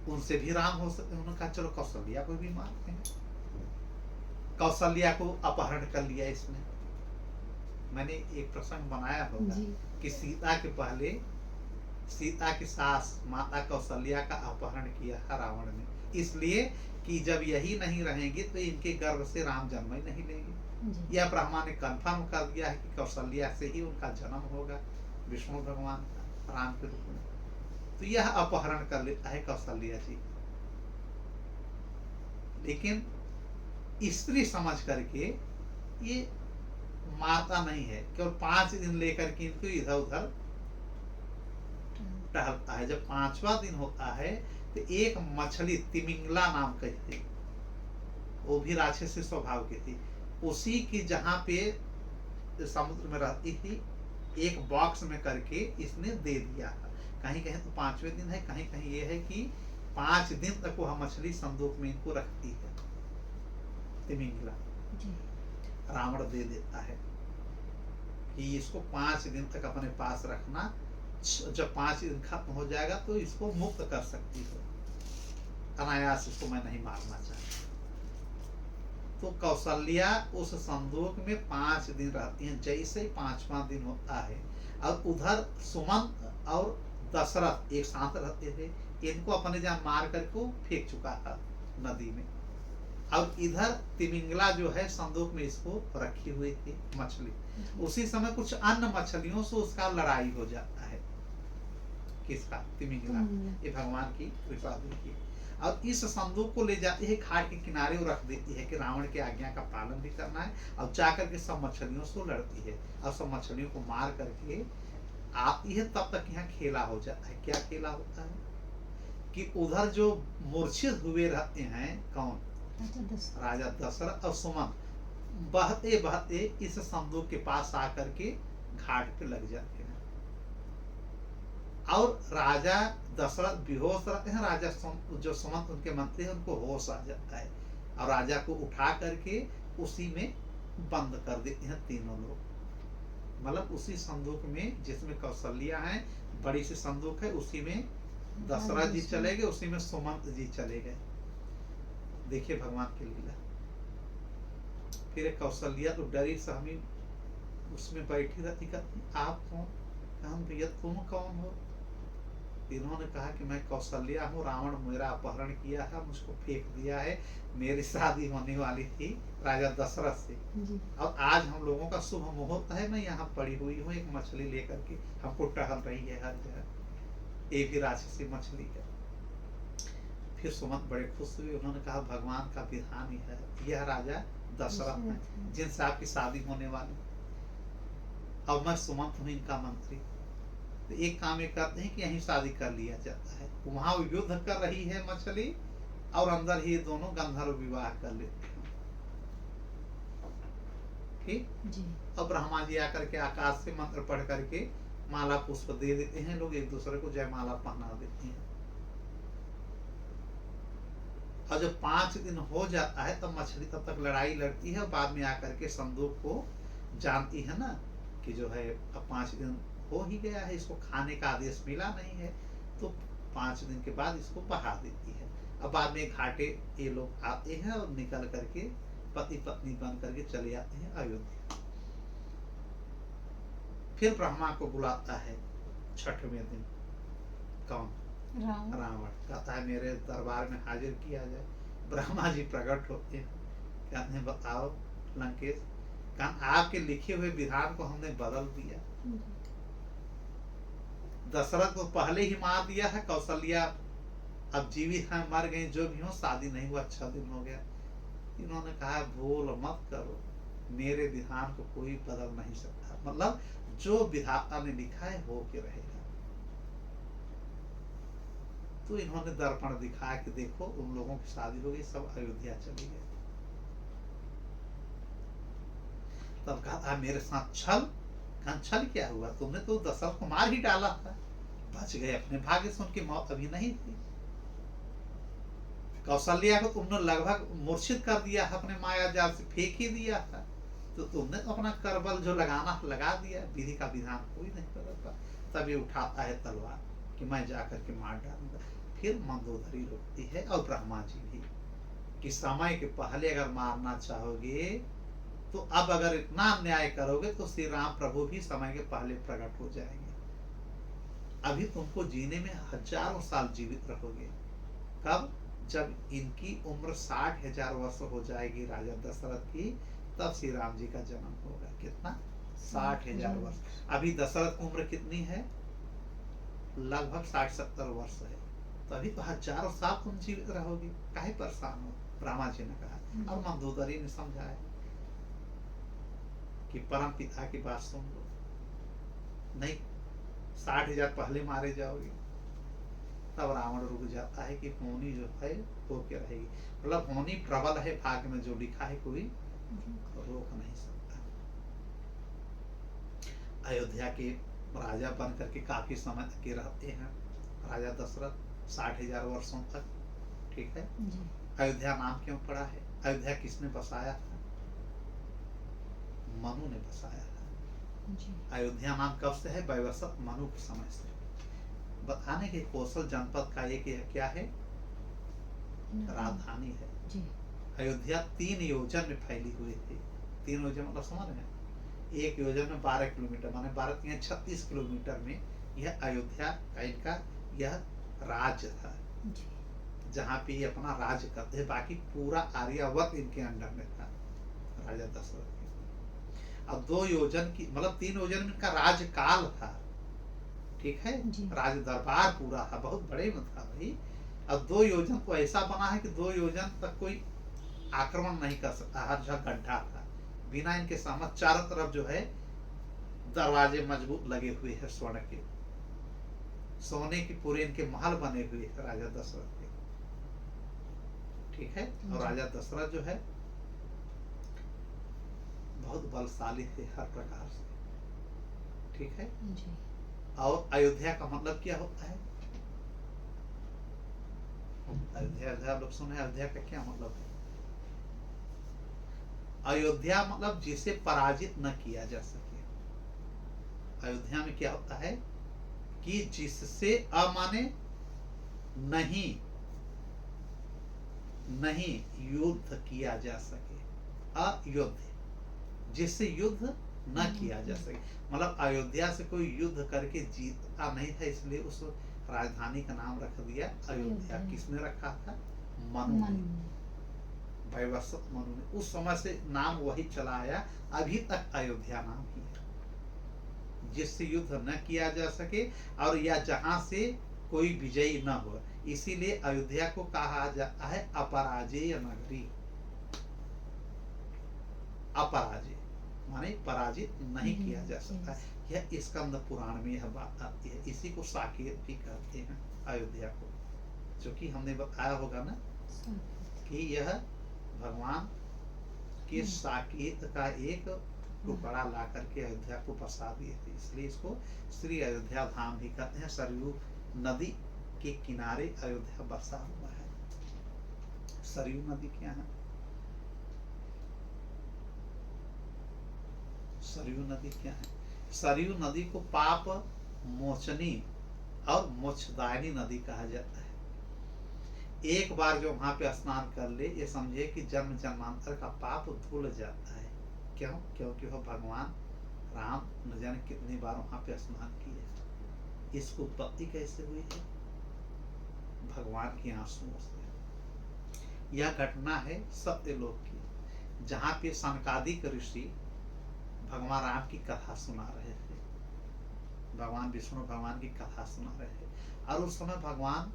[SPEAKER 1] उनसे भी राम हो सकते। उन्होंने कहा चलो कौशल्या को भी मारते हैं। कौशल्या को अपहरण कर लिया इसने। मैंने एक प्रसंग बनाया होगा कि सीता के पहले सीता की सास माता कौशल्या का अपहरण किया है रावण ने, इसलिए कि जब यही नहीं रहेंगे तो इनके गर्भ से राम जन्म ही नहीं लेंगे। यह ब्रह्मा ने कंफर्म कर दिया है कि कौशल्या से ही उनका जन्म होगा, विष्णु भगवान का राम के रूप में। तो यह अपहरण कर लेता है कौशल्या जी, लेकिन स्त्री समझ करके ये मारता नहीं है, केवल 5 दिन लेकर के इनको इधर उधर टहलता है। जब 5वां दिन होता है तो एक मछली तिमिंगला नाम की थी, वो भी राक्षसी स्वभाव की थी, उसी की जहाँ पे समुद्र में रहती थी, एक बॉक्स में करके इसने दे दिया था। कहीं कहीं तो 5वें दिन है, कहीं कहीं ये है कि 5 दिन तक वो मछली संदूक में इनको रखती है तिमिंगला। रावण दे देता है कि इसको 5 दिन तक अपने पास रखना, जब 5 दिन खत्म हो जाएगा तो इसको मुक्त कर सकती हो, अनायास इसको मैं नहीं मारना चाहता। तो कौशल्या उस संदूक में 5 दिन रहती हैं। जैसे ही 5वां दिन होता है और उधर सुमंत और दशरथ एक साथ रहते थे, इनको अपने जहाँ मार करके फेंक चुका था नदी में। और इधर तिमिंगला जो है संदूक में इसको रखी हुई थी मछली। उसी समय कुछ अन्य मछलियों से उसका लड़ाई हो जाता है। किसका? तिमिंगला। ये भगवान की कृपा देखिए। और इस संदूक को ले जाती है घाट के किनारे और रख देती है कि रावण की आज्ञा का पालन भी करना है, और जाकर के सब मछलियों से लड़ती है और सब मछलियों को मार करके आती है। तब तक यहाँ खेला हो जाता है। क्या खेला होता है कि उधर जो मूर्छित हुए रहते हैं कौन? राजा दशरथ और सुमंत बहते बहते इस संदूक के पास आकर के घाट पे लग जाते हैं, और राजा दशरथ बेहोश रहते हैं। राजा जो सुमंत उनके मंत्री हैं उनको होश आ जाता है, और राजा को उठा करके उसी में बंद कर देते हैं तीनों लोग। मतलब उसी संदूक में जिसमें कौशल्या है, बड़ी सी संदूक है, उसी में दशरथ जी चले गए, उसी में सुमंत जी चले गए। देखिए भगवान की लीला। फिर कौशल्या तो डरी सहमी उसमें बैठी रहती, कहती आप कौन? कहा भैया तुम कौन हो? इन्होंने कहा कि मैं कौशल्या हूँ, रावण मेरा अपहरण किया है, मुझको फेंक दिया है, मेरी शादी होने वाली थी राजा दशरथ से, और आज हम लोगों का शुभ मुहूर्त है, मैं यहाँ पड़ी हुई हूँ एक मछली लेकर के, हमको टहल रही है हर जगह, एक ही राक्षसी मछली है। फिर सुमंत बड़े खुश हुए, उन्होंने कहा भगवान का विधान ही है, यह राजा दशरथ है जिनसे आपकी शादी होने वाली, और मैं सुमंत हूँ इनका मंत्री। तो एक काम ये करते हैं कि यहीं शादी कर लिया जाता है। वहां युद्ध कर रही है मछली, और अंदर ही दोनों गंधर्व विवाह कर लेते हैं। ठीक। और ब्रह्मा जी आकर के आकाश से मंत्र पढ़ करके माला पुष्प दे देते हैं, लोग एक दूसरे को जयमाला पहना देते हैं। और जब 5 दिन हो जाता है तब मछली तब तक लड़ाई लड़ती है, और बाद में आकर के संदूक को जानती है ना कि जो है अब 5 दिन हो ही गया है, इसको खाने का आदेश मिला नहीं है, तो 5 दिन के बाद इसको बहा देती है। अब बाद में घाटे ये लोग आते हैं और निकल करके पति पत्नी बन करके चले जाते हैं अयोध्या। फिर ब्रह्मा को बुलाता है 6वें दिन। कौन? रावण। कहता है मेरे दरबार में हाजिर किया जाए। ब्रह्मा जी प्रकट होते हैं, कहते हैं बताओ लंकेश, आपके लिखे हुए विधान को हमने बदल दिया। दशरथ को पहले ही मार दिया है, कौशल्या अब जीवित है, मर गई, जो भी हो, शादी नहीं हुआ, 6 दिन हो गया। इन्होंने कहा भूल मत करो, मेरे विधान को कोई बदल नहीं सकता, मतलब जो विधाता ने लिखा है हो के रहेगा। तो इन्होंने दर्पण दिखाया कि देखो उन लोगों की शादी हो गई, सब अयोध्या चली गए। तब कहा मेरे साथ छल। छल क्या हुआ? तुमने तो दशरथ को मार ही डाला था, बच गए, अपने भाग्य से उनकी मौत अभी नहीं थी। कौशल्या को तुमने लगभग मूर्छित कर दिया, अपने माया जाल से फेंक ही दिया था, तो तुमने तो अपना करबल जो लगाना लगा दिया, विधि का विधान कोई नहीं बदलता। तब ये उठाता है तलवार कि मैं जाकर के मार डालूंगा। फिर मंदोदरी रोकती है और ब्रह्मा जी भी कि समय के पहले अगर मारना चाहोगे तो अब अगर इतना अन्याय करोगे तो श्री राम प्रभु भी समय के पहले प्रकट हो जाएंगे। अभी तुमको जीने में हजारों साल जीवित रहोगे। कब? जब इनकी उम्र 60,000 वर्ष हो जाएगी राजा दशरथ की, तब श्री राम जी का जन्म होगा। कितना? 60,000 वर्ष। अभी दशरथ की उम्र कितनी है? लगभग 60-70 वर्ष है। तो अभी तो हजारों साल तुम जीवित रहोगे, काहे परेशान हो? ब्रह्मा जी ने कहा। और मंदोदरी ने समझाया कि परम पिता की बात सुन लो, नहीं 60,000 पहले मारे जाओगे। तब रावण रुक जाता है कि होनी जो है हो के रहेगी, मतलब होनी प्रबल है, भाग्य में जो लिखा है कोई रोक नहीं सकता। अयोध्या के राजा बन करके काफी समय तक के रहते हैं राजा दशरथ, 60,000 वर्षों तक। ठीक है। अयोध्या नाम क्यों पड़ा है? अयोध्या किसने बसाया था? मनु ने बसाया था। अयोध्या नाम कब से है? वैवस्वत मनु के समय से। बताने के कौशल जनपद का एक क्या है? राजधानी है। अयोध्या 3 योजन में फैली हुई थी। 3 योजन मतलब समझ में? 1 योजन में 12 किलोमीटर, माने 12 36 किलोमीटर में यह अयोध्या का इनका यह राज्य था। जहाँ पे ये अपना राज करते हैं। बाकी पूरा आर्यावर्त इनके अंडर में था राजा दशरथ के। अब 2 योजन की मतलब 3 योजन में इनका राजकाल था, ठीक है, राज दरबार पूरा था, बहुत बड़े में था भाई। अब 2 योजन को ऐसा बना है कि 2 योजन तक कोई आक्रमण नहीं कर सकता, हर जगह गड्ढा था, बिना इनके सामने चारों तरफ जो है दरवाजे मजबूत लगे हुए हैं स्वर्ण के, सोने की पूरे इनके महल बने हुए हैं राजा दशरथ के, ठीक है। और राजा दशरथ जो है बहुत बलशाली थे हर प्रकार से, ठीक है। और अयोध्या का मतलब क्या होता है? अयोध्या लोग सुने, अयोध्या का क्या मतलब है? अयोध्या मतलब जिसे पराजित न किया जा सके। अयोध्या में क्या होता है कि जिससे अमाने नहीं युद्ध किया जा सके, अयुद्ध, जिससे युद्ध न किया जा सके, मतलब अयोध्या से कोई युद्ध करके जीता नहीं था, इसलिए उस राजधानी का नाम रख दिया अयोध्या। किसने रखा था? मनु ने, वैवस्वत मनु ने। उस समय से नाम वही चला आया, अभी तक अयोध्या नाम ही है, जिससे युद्ध न किया जा सके और या जहां से कोई विजयी न हो, इसीलिए अयोध्या को कहा जाता है अपराजेय नगरी। अपराजय माने पराजित नहीं किया जा सकता। यह स्कंद पुराण में यह बात आती है, इसी को साकेत भी कहते हैं अयोध्या को, जो कि हमने बताया होगा ना कि यह भगवान के साकेत का एक टुकड़ा ला करके अयोध्या को बसा दिए थे, इसलिए इसको श्री अयोध्या धाम भी कहते हैं। सरयू नदी के किनारे अयोध्या बसा हुआ है। सरयू नदी क्या है? सरयू नदी क्या है? सरयू नदी को पाप मोचनी और मोक्षदायिनी नदी कहा जाता है। एक बार जो वहां पे स्नान कर ले, ये समझे कि जन्म जन्मांतर का पाप धुल जाता है। क्यों? क्योंकि वह भगवान राम न जाने कितनी बार वहां पे स्नान किए। इसकी उत्पत्ति कैसे हुई है? भगवान के आंसुओं से। यह घटना है सत्यलोक की, जहाँ पे सनकादिक ऋषि भगवान राम की कथा सुना रहे थे, भगवान विष्णु भगवान की कथा सुना रहे थे, और उस समय भगवान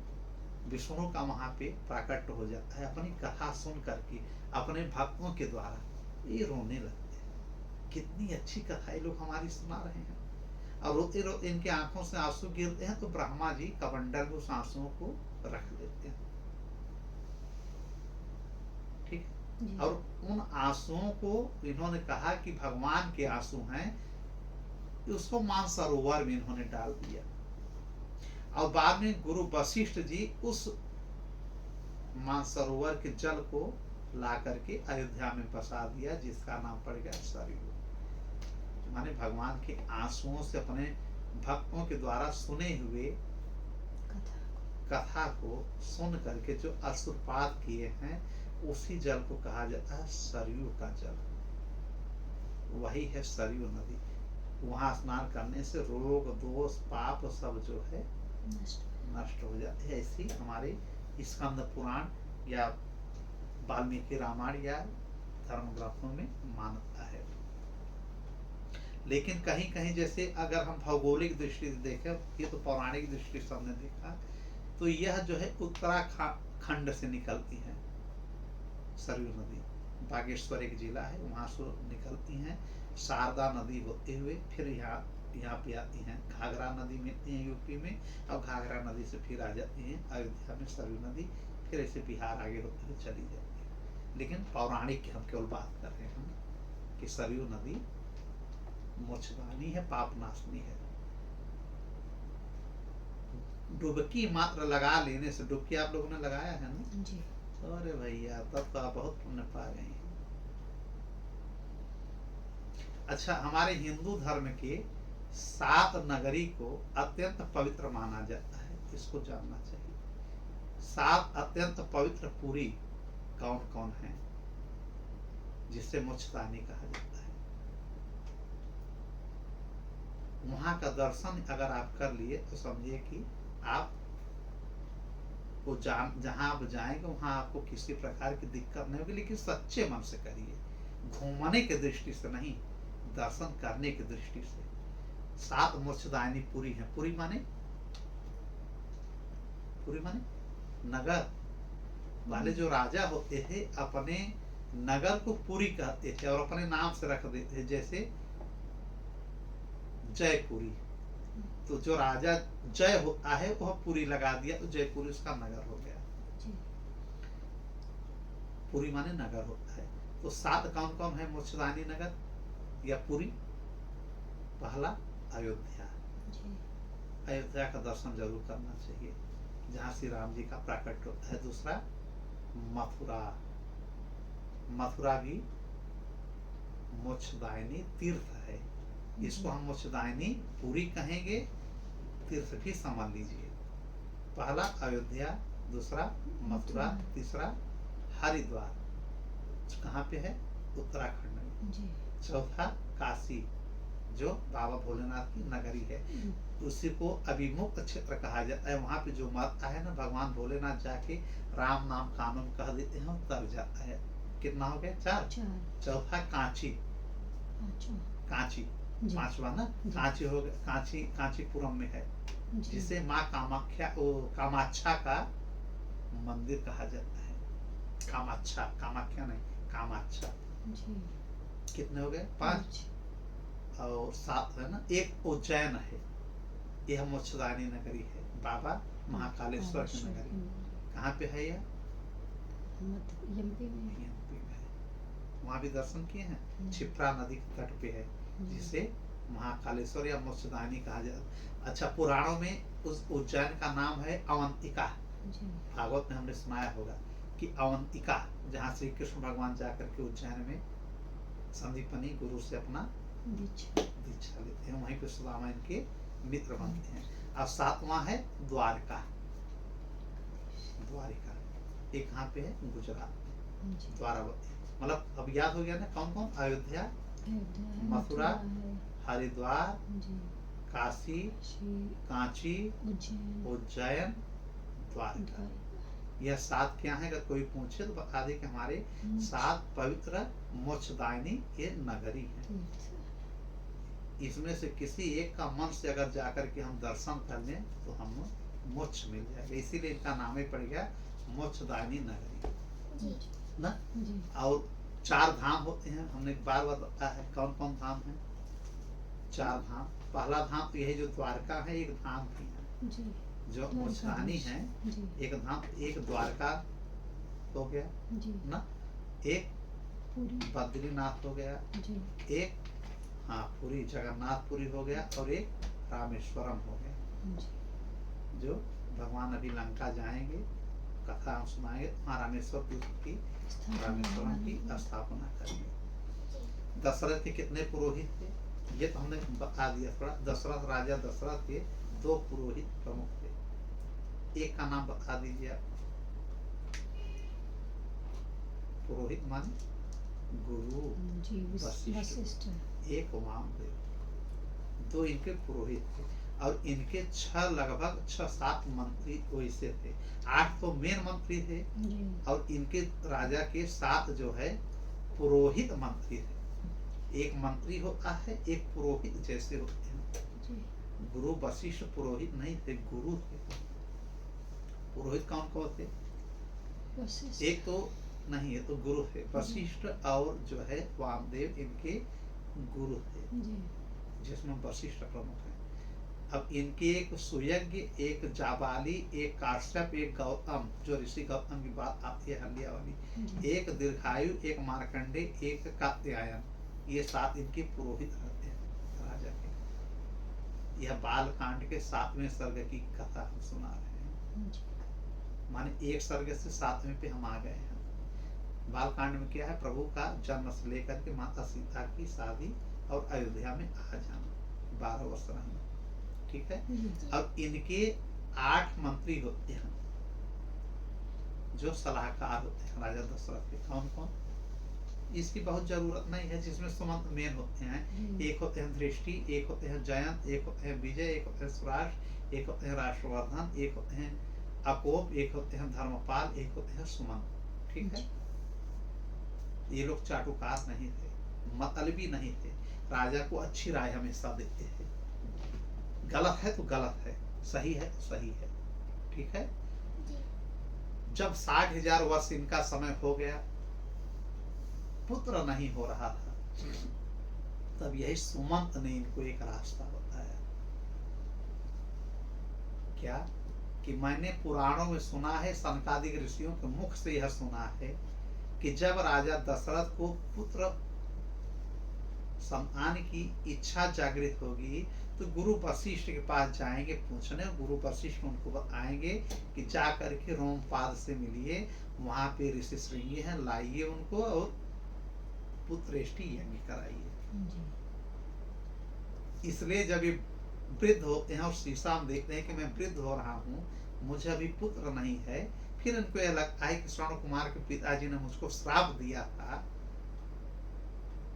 [SPEAKER 1] विष्णु का वहां पे प्राकट्य हो जाता है अपनी कथा सुन करके, अपने भक्तों के द्वारा। ये रोने लगते हैं, कितनी अच्छी कथा ये लोग हमारी सुना रहे हैं, और रोते रोते इनके आंखों से आंसू गिरते हैं, तो ब्रह्मा जी कमंडल में उस आंसुओं को रख लेते हैं, ठीक है। और उन आंसुओं को इन्होंने कहा कि भगवान के आंसू हैं, उसको मानसरोवर में इन्होंने डाल दिया, और बाद में गुरु वशिष्ठ जी उस मानसरोवर के जल को ला करके अयोध्या में बसा दिया, जिसका नाम पड़ गया सरयू। माने भगवान के आंसुओं से अपने भक्तों के द्वारा सुने हुए कथा को सुन करके जो अश्रुपात किए हैं, उसी जल को कहा जाता है सरयू का जल। वही है सरयू नदी। वहां स्नान करने से रोग दोष पाप सब जो है नष्ट हो जाते हैं। ऐसी हमारे स्कंद पुराण या वाल्मीकि रामायण या धर्म ग्रंथों में मान्यता है। लेकिन कहीं कहीं जैसे अगर हम भौगोलिक दृष्टि से देखें, ये तो पौराणिक दृष्टि से हमने देखा, तो यह जो है उत्तराखंड से निकलती है सरयू नदी। बागेश्वर एक जिला है, वहां से निकलती हैं, शारदा नदी होते हुए फिर यहाँ पे आती हैं, घाघरा नदी मिलती है यूपी में, और घाघरा नदी से फिर आ जाती हैं अयोध्या में सरयू नदी, फिर ऐसे बिहार आगे होते हुए चली जाती है। लेकिन पौराणिक की हम केवल बात कर रहे हैं कि सरयू नदी मोक्षदायिनी है, पापनाशनी है। डुबकी मात्र लगा लेने से, डुबकी आप लोगों ने लगाया है ना जी? अरे भैया, तब तो आप बहुत पुण्य पा गए हैं। अच्छा, हमारे हिंदू धर्म के 7 नगरी को अत्यंत पवित्र माना जाता है, इसको जानना चाहिए। 7 अत्यंत पवित्र पुरी कौन कौन है, जिससे मोक्षदायिनी कहा जाता है? वहां का दर्शन अगर आप कर लिए तो समझिए कि आप वो जहाँ आप जाएंगे वहाँ आपको किसी प्रकार की दिक्कत नहीं होगी, लेकिन सच्चे मन से करिए, घूमने की दृष्टि से नहीं, दर्शन करने की दृष्टि से। 7 मोक्षदायिनी पुरी है। पुरी माने नगर वाले जो राजा होते थे अपने नगर को पुरी कहते थे और अपने नाम से रख देते थे, जैसे जयपुरी। तो जो राजा जय होता है वह पुरी लगा दिया तो जयपुरी उसका नगर हो गया। पुरी माने नगर होता है। तो 7 कौन कौन है मोक्षदायिनी नगर या पुरी? पहला अयोध्या। अयोध्या का दर्शन जरूर करना चाहिए, जहाँ श्री राम जी का प्राकट्य होता है। दूसरा मथुरा। मथुरा भी मोक्षदायिनी तीर्थ है, इसको हम मोक्षदायिनी पुरी कहेंगे, तीर्थ भी समझ लीजिए। पहला अयोध्या, दूसरा मथुरा, तीसरा हरिद्वार, कहाँ पे है? उत्तराखंड में। चौथा काशी, जो बाबा भोलेनाथ की नगरी है, उसी को अभिमुक्त क्षेत्र कहा जाता है। वहाँ पे जो मरता है ना, भगवान भोलेनाथ जाके राम नाम कानून कह देते हैं, तर जाता है। कितना हो गया? 4। चौथा कांची, कांची 5वां ना, कांची हो गया। कांची कांचीपुरम में है, जिसे माँ कामाख्या कामाक्षा का मंदिर कहा जाता है। कामाक्षा, कामाख्या नहीं, कामाक्षा। कितने हो गए? 5 और 7 है ना। एक उज्जैन है, यह मोक्षदायिनी नगरी है, बाबा महाकालेश्वर की नगरी। कहाँ पे है यह? एमपी में है। वहाँ भी दर्शन किए हैं। क्षिप्रा नदी के तट पे है, जिसे महाकालेश्वर या मोक्षदायिनी कहा जाता। अच्छा, पुराणों में उस उज्जैन का नाम है अवंतिका। भागवत में हमने सुनाया होगा कि अवंतिका, जहाँ श्री कृष्ण भगवान जाकर के उज्जैन में संदीपनी गुरु से अपना दीक्षा लेते हैं, वहीं पे सुदामा इनके मित्र बनते हैं। अब 7वां है द्वारका। द्वारिका एक कहाँ पे है? गुजरात में, द्वारावती। मतलब अब याद हो गया ना कौन कौन? अयोध्या, मथुरा, हरिद्वार, काशी, कांची, उज्जैन, द्वारका। यह 7 क्या है? अगर कोई पूछे तो बता दे कि हमारे 7 पवित्र मोक्षदायिनी ये नगरी है। इसमें से किसी एक का मन से अगर जाकर के हम दर्शन कर लें तो हम मोक्ष मिल जाएगा, इसीलिए इनका नाम ही पड़ गया मोक्षदायिनी नगरी ना। और 4 धाम होते हैं, हमने बार बार बताया है। कौन कौन धाम है? 4 धाम। पहला धाम तो यही जो द्वारका है, एक धाम भी है जो मोक्षदायिनी है। एक धाम, एक द्वारका हो गया ना, एक बद्रीनाथ हो गया, एक पुरी जगन्नाथपुरी हो गया, और एक रामेश्वरम हो गया। जो भगवान अभी लंका जाएंगे, कथा हम सुनाएंगे, वहाँ रामेश्वरम की स्थापना करेंगे। दशरथ के कितने पुरोहित थे ये तो हमने बता दिया थोड़ा। दशरथ, राजा दशरथ के 2 पुरोहित प्रमुख थे। एक का नाम बता दीजिए आप। पुरोहित माने गुरु वशिष्ठ, एक वामदेव, 2 इनके पुरोहित थे। और इनके 6 मंत्री वैसे थे। 8 तो मेन मंत्री थे, और इनके राजा के 7 जो है पुरोहित मंत्री थे। एक मंत्री होता है, एक पुरोहित जैसे होते हैं। गुरु वशिष्ठ पुरोहित नहीं थे, गुरु थे। पुरोहित कौन कौन थे? एक तो नहीं है, तो गुरु थे। वशिष्ठ और जो है वामदेव, इनके गुरु थे, जिसमें वशिष्ठ प्रमुख है। अब इनके एक सुयज्ञ, एक जाबाली, एक काश्यप, एक गौतम, जो ऋषि गौतम की बात आती है हल्दिया वाली, एक दीर्घायु, एक मार्कंडे, एक कात्यायन। ये 7 इनके पुरोहित रहते हैं राजा के। यह बाल कांड के 7वें सर्ग की कथा हम सुना रहे हैं। माने 1 सर्ग से 7वें पे हम आ गए हैं। बाल कांड में क्या है? प्रभु का जन्म से लेकर के माता सीता की शादी और अयोध्या में आ जाना, 12 वर्ष रहना। ठीक है। अब इनके 8 मंत्री होते हैं जो सलाहकार होते हैं राजा दशरथ के। कौन कौन? इसकी बहुत जरूरत नहीं है, जिसमें सुमंत मेन होते हैं। एक होते हैं दृष्टि, एक होते हैं जयंत, एक होते हैं विजय, एक होते हैं सुराष्ट्र, एक होते हैं राष्ट्रवर्धन, एक होते हैं अकोप, एक होते हैं धर्मपाल, एक होते हैं सुमन। ठीक है, ये लोग चाटुकार नहीं थे, मतलबी नहीं थे, राजा को अच्छी राय हमेशा देते थे। गलत है तो गलत है, सही है तो सही है। ठीक है, जब 60,000 वर्ष इनका समय हो गया, पुत्र नहीं हो रहा था, तब यही सुमंत ने इनको एक रास्ता बताया। क्या कि मैंने पुराणों में सुना है, सनकादिक ऋषियों के मुख से यह सुना है कि जब राजा दशरथ को पुत्र संतान की इच्छा जागृत होगी तो गुरु वशिष्ठ के पास जाएंगे पूछने। गुरु वशिष्ठ उनको बताएंगे कि जा करके रोमपाद से मिलिए, वहां पे ऋषि श्रृंगी हैं, लाइए उनको और पुत्रेष्टि यज्ञ कराइए। इसलिए जब ये वृद्ध होते हैं और शीशा में देखते हैं कि मैं वृद्ध हो रहा हूँ, मुझे अभी पुत्र नहीं है, फिर इनको यह लगता है कि श्रवण कुमार के पिताजी ने मुझको श्राप दिया था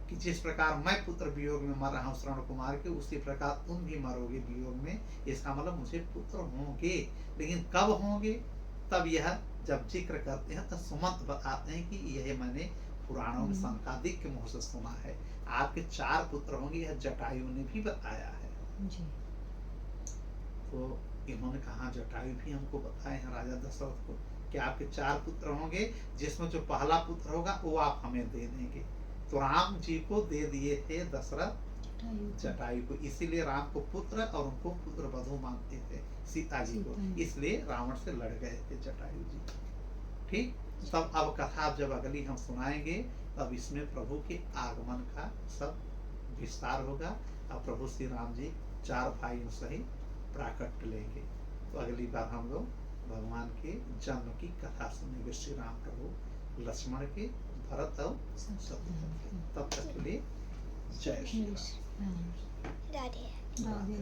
[SPEAKER 1] कि जिस प्रकार मैं पुत्र वियोग में मर रहा हूँ श्रवण कुमार के, उसी प्रकार तुम भी मरोगे वियोग में। इसका मतलब मुझे पुत्र होंगे, लेकिन कब होंगे? तब यह जब जिक्र करते हैं तो सुमंत बताते हैं कि यह मैंने पुराणों में सनकादिक के मुंह से सुना है, आपके 4 पुत्र होंगे, यह जटायु ने भी बताया है। तो इन्होंने कहा, जटायु भी हमको बताए हैं राजा दशरथ को कि आपके 4 पुत्र होंगे, जिसमें जो पहला पुत्र होगा वो आप हमें दे देंगे। तो राम जी को दे दिए थे दशरथ जटायु को, इसीलिए राम को पुत्र और उनको पुत्र वधु मानते थे सीता जी को, इसलिए रावण से लड़ गए थे जटायु जी। ठीक, तब अब कथा जब अगली हम सुनाएंगे, तब इसमें प्रभु के आगमन का सब विस्तार होगा और प्रभु श्री राम जी 4 भाइयों सहित प्राकट्य लेंगे। तो अगली बार हम लोग भगवान के जन्म की कथा सुनेंगे, श्री राम प्रभु लक्ष्मण के, भरत और शत्रुघ्न के। तब तक के लिए जय श्री राम।
[SPEAKER 2] राधे राधे।